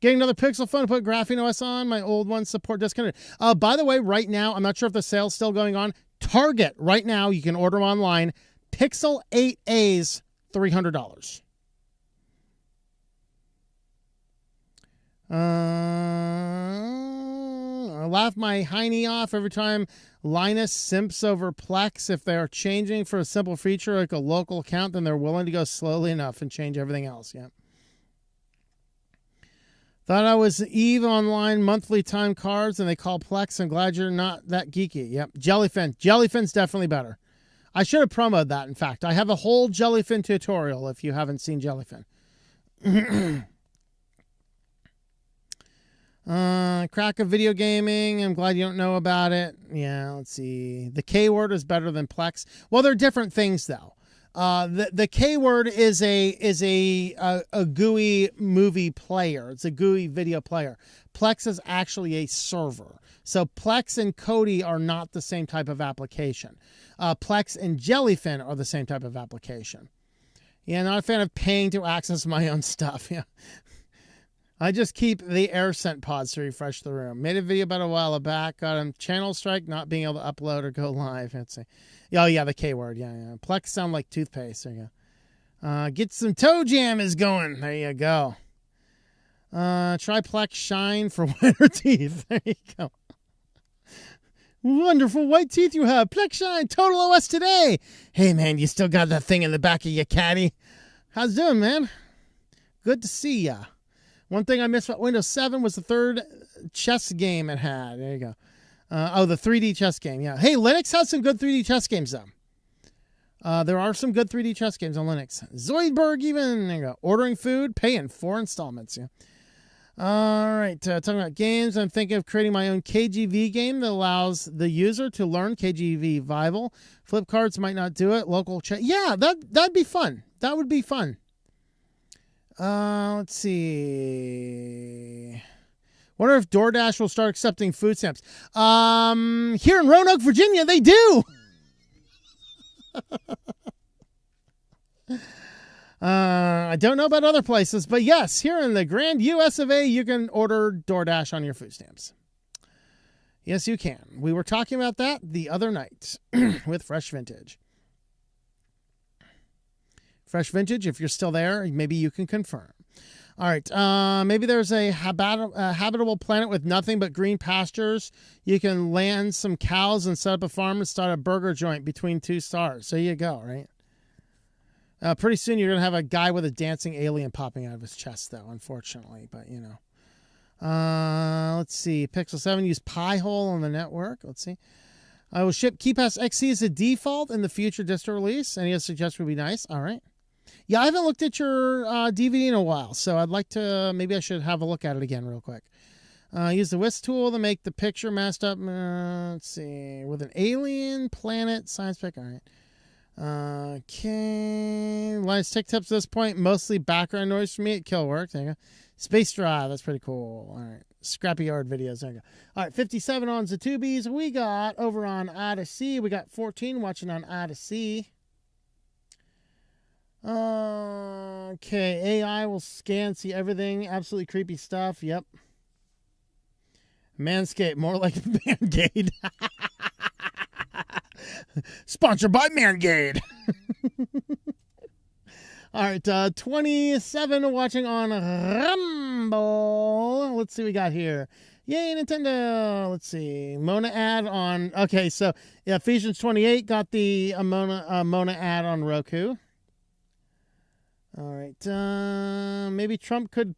[SPEAKER 1] Getting another Pixel phone to put Graphene OS on. My old one support disconnected. By the way, right now, I'm not sure if the sale's still going on. Target, right now, you can order them online. Pixel 8A's, $300. I laugh my hiney off every time Linus simps over Plex. If they're changing for a simple feature like a local account, then they're willing to go slowly enough and change everything else. Yeah. Thought I was Eve Online monthly time cards and they call Plex. I'm glad you're not that geeky. Yep. Jellyfin. Jellyfin's definitely better. I should have promoted that, in fact. I have a whole Jellyfin tutorial if you haven't seen Jellyfin. Crack of video gaming. I'm glad you don't know about it. Yeah, let's see. The K word is better than Plex. Well, they're different things though. The K word is a GUI movie player. It's a GUI video player. Plex is actually a server. So Plex and Kodi are not the same type of application. Plex and Jellyfin are the same type of application. Yeah, not a fan of paying to access my own stuff. Yeah. I just keep the AirScent pods to refresh the room. Made a video about a while back. Got a channel strike, not being able to upload or go live. Let's see. Oh, yeah, the K word. Yeah. Plex sound like toothpaste. There you go. Get some toe jam is going. There you go. Try Plex Shine for whiter teeth. There you go. Wonderful white teeth you have. Plex Shine, Total OS today. Hey, man, you still got that thing in the back of your caddy. How's it doing, man? Good to see ya. One thing I missed about Windows 7 was the third chess game it had. There you go. The 3D chess game. Yeah. Hey, Linux has some good 3D chess games, though. There are some good 3D chess games on Linux. Zoidberg even. There you go. Ordering food, paying 4 installments. Yeah. All right. Talking about games, I'm thinking of creating my own KGV game that allows the user to learn KGV Vival. Flip cards might not do it. Local chat. Yeah, that'd be fun. That would be fun. Let's see. Wonder if DoorDash will start accepting food stamps. Here in Roanoke, Virginia, they do. I don't know about other places, but yes, here in the grand US of A, you can order DoorDash on your food stamps. Yes, you can. We were talking about that the other night with Fresh Vintage. Fresh Vintage, if you're still there, maybe you can confirm. All right. Maybe there's a habitable planet with nothing but green pastures. You can land some cows and set up a farm and start a burger joint between 2 stars. So you go, right? Pretty soon you're going to have a guy with a dancing alien popping out of his chest, though, unfortunately. But, you know. Let's see. Pixel 7 use Pi-hole on the network. Let's see. I will ship KeyPass XC as a default in the future distro release. Any other suggestion would be nice. All right. Yeah, I haven't looked at your DVD in a while, so I'd like to, maybe I should have a look at it again real quick. Use the whisk tool to make the picture messed up. Let's see, with an alien planet science pic. All right. Okay. Linus Tech Tips at this point. Mostly background noise for me at Killwork. There you go. Space Drive. That's pretty cool. All right. Scrappy Yard videos. There you go. All right. 57 on Zatubies. We got over on Odyssey. We got 14 watching on Odyssey. Okay. AI will scan, see everything. Absolutely creepy stuff. Yep. Manscaped. More like Band-Aid. Sponsored by Manscaped. All right, 27 watching on Rumble. Let's see what we got here. Yay, Nintendo. Let's see. Mona ad on... Okay, so yeah, Ephesians 28 got the Mona ad on Roku. All right. Maybe Trump could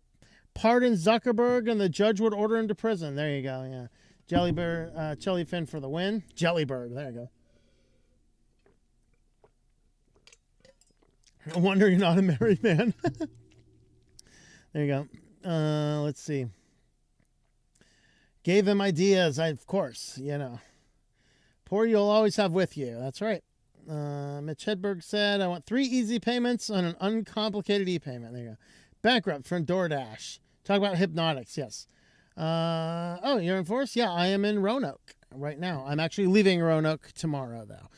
[SPEAKER 1] pardon Zuckerberg and the judge would order him to prison. There you go, yeah. Jellyfin for the win. Jellybird, there you go. No wonder you're not a married man. There you go. Let's see. Gave him ideas, of course, you know. Poor you'll always have with you. That's right. Mitch Hedberg said, I want 3 easy payments on an uncomplicated e-payment. There you go. Bankrupt from DoorDash. Talk about hypnotics, yes. Oh, you're in Forest? Yeah, I am in Roanoke right now. I'm actually leaving Roanoke tomorrow, though.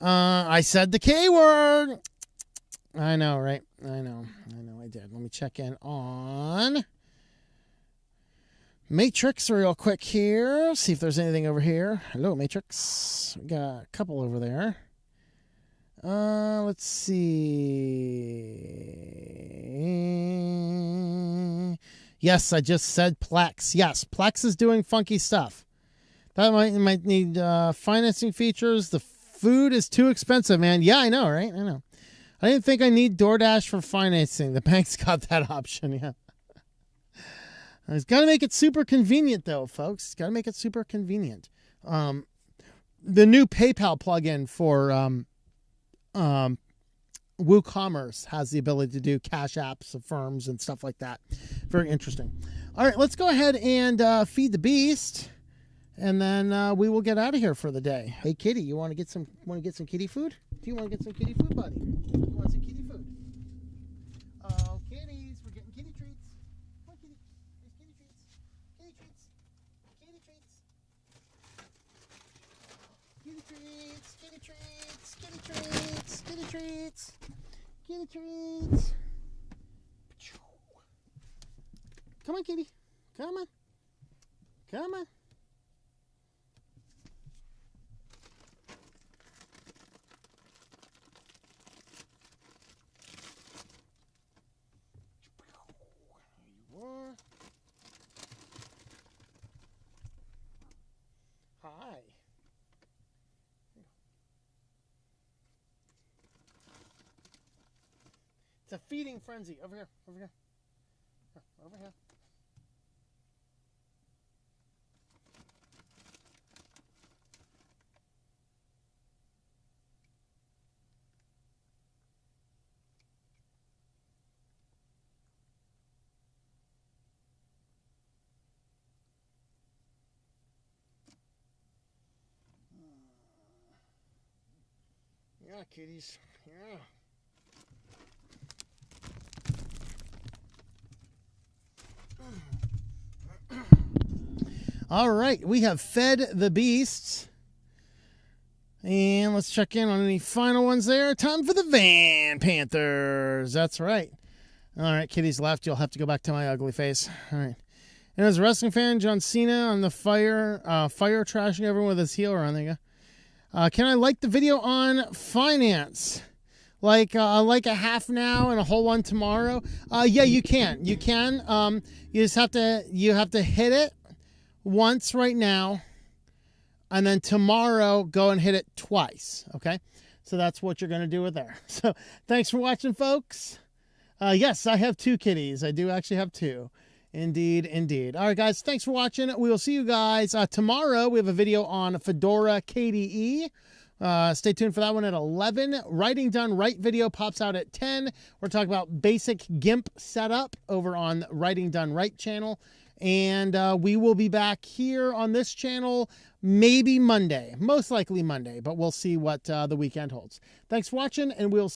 [SPEAKER 1] I said the K word. I know, right? I know I did. Let me check in on Matrix real quick here. See if there's anything over here. Hello, Matrix. We got a couple over there. Let's see. Yes, I just said Plex. Yes, Plex is doing funky stuff. That might need financing features. The food is too expensive, man. Yeah, I know, right? I know. I didn't think I need DoorDash for financing. The bank's got that option, yeah. It's got to make it super convenient, though, folks. It's got to make it super convenient. The new PayPal plugin for WooCommerce has the ability to do cash apps of firms and stuff like that. Very interesting. All right, let's go ahead and feed the beast, and then we will get out of here for the day. Hey, kitty, you want to get some kitty food? Do you want to get some kitty food, buddy? You want some kitty food? Oh, kitties, we're getting kitty treats. Come on, kitty. There's kitty treats. Kitty treats. Kitty treats. Kitty treats. Kitty treats. Kitty treats. Kitty treats. Kitty treats. Come on, kitty. Come on. Come on. Hi. It's a feeding frenzy. Over here. Over here. Over here. Yeah, kitties. Yeah. All right, we have fed the beasts. And let's check in on any final ones there. Time for the Van Panthers. That's right. All right, kitties left. You'll have to go back to my ugly face. All right. And as a wrestling fan, John Cena on the fire trashing everyone with his heel around. There you go. Can I like the video on finance? Like a half now and a whole one tomorrow? Yeah, you can. You can. You just have to hit it once right now, and then tomorrow go and hit it twice. Okay, so that's what you're gonna do with there. So thanks for watching, folks. Yes, I have 2 kitties. I do actually have 2. Indeed, indeed. All right, guys, thanks for watching. We will see you guys tomorrow. We have a video on Fedora KDE. Stay tuned for that one at 11. Writing Done Right video pops out at 10. We're talking about basic GIMP setup over on Writing Done Right channel. And we will be back here on this channel maybe Monday, most likely Monday, but we'll see what the weekend holds. Thanks for watching, and we'll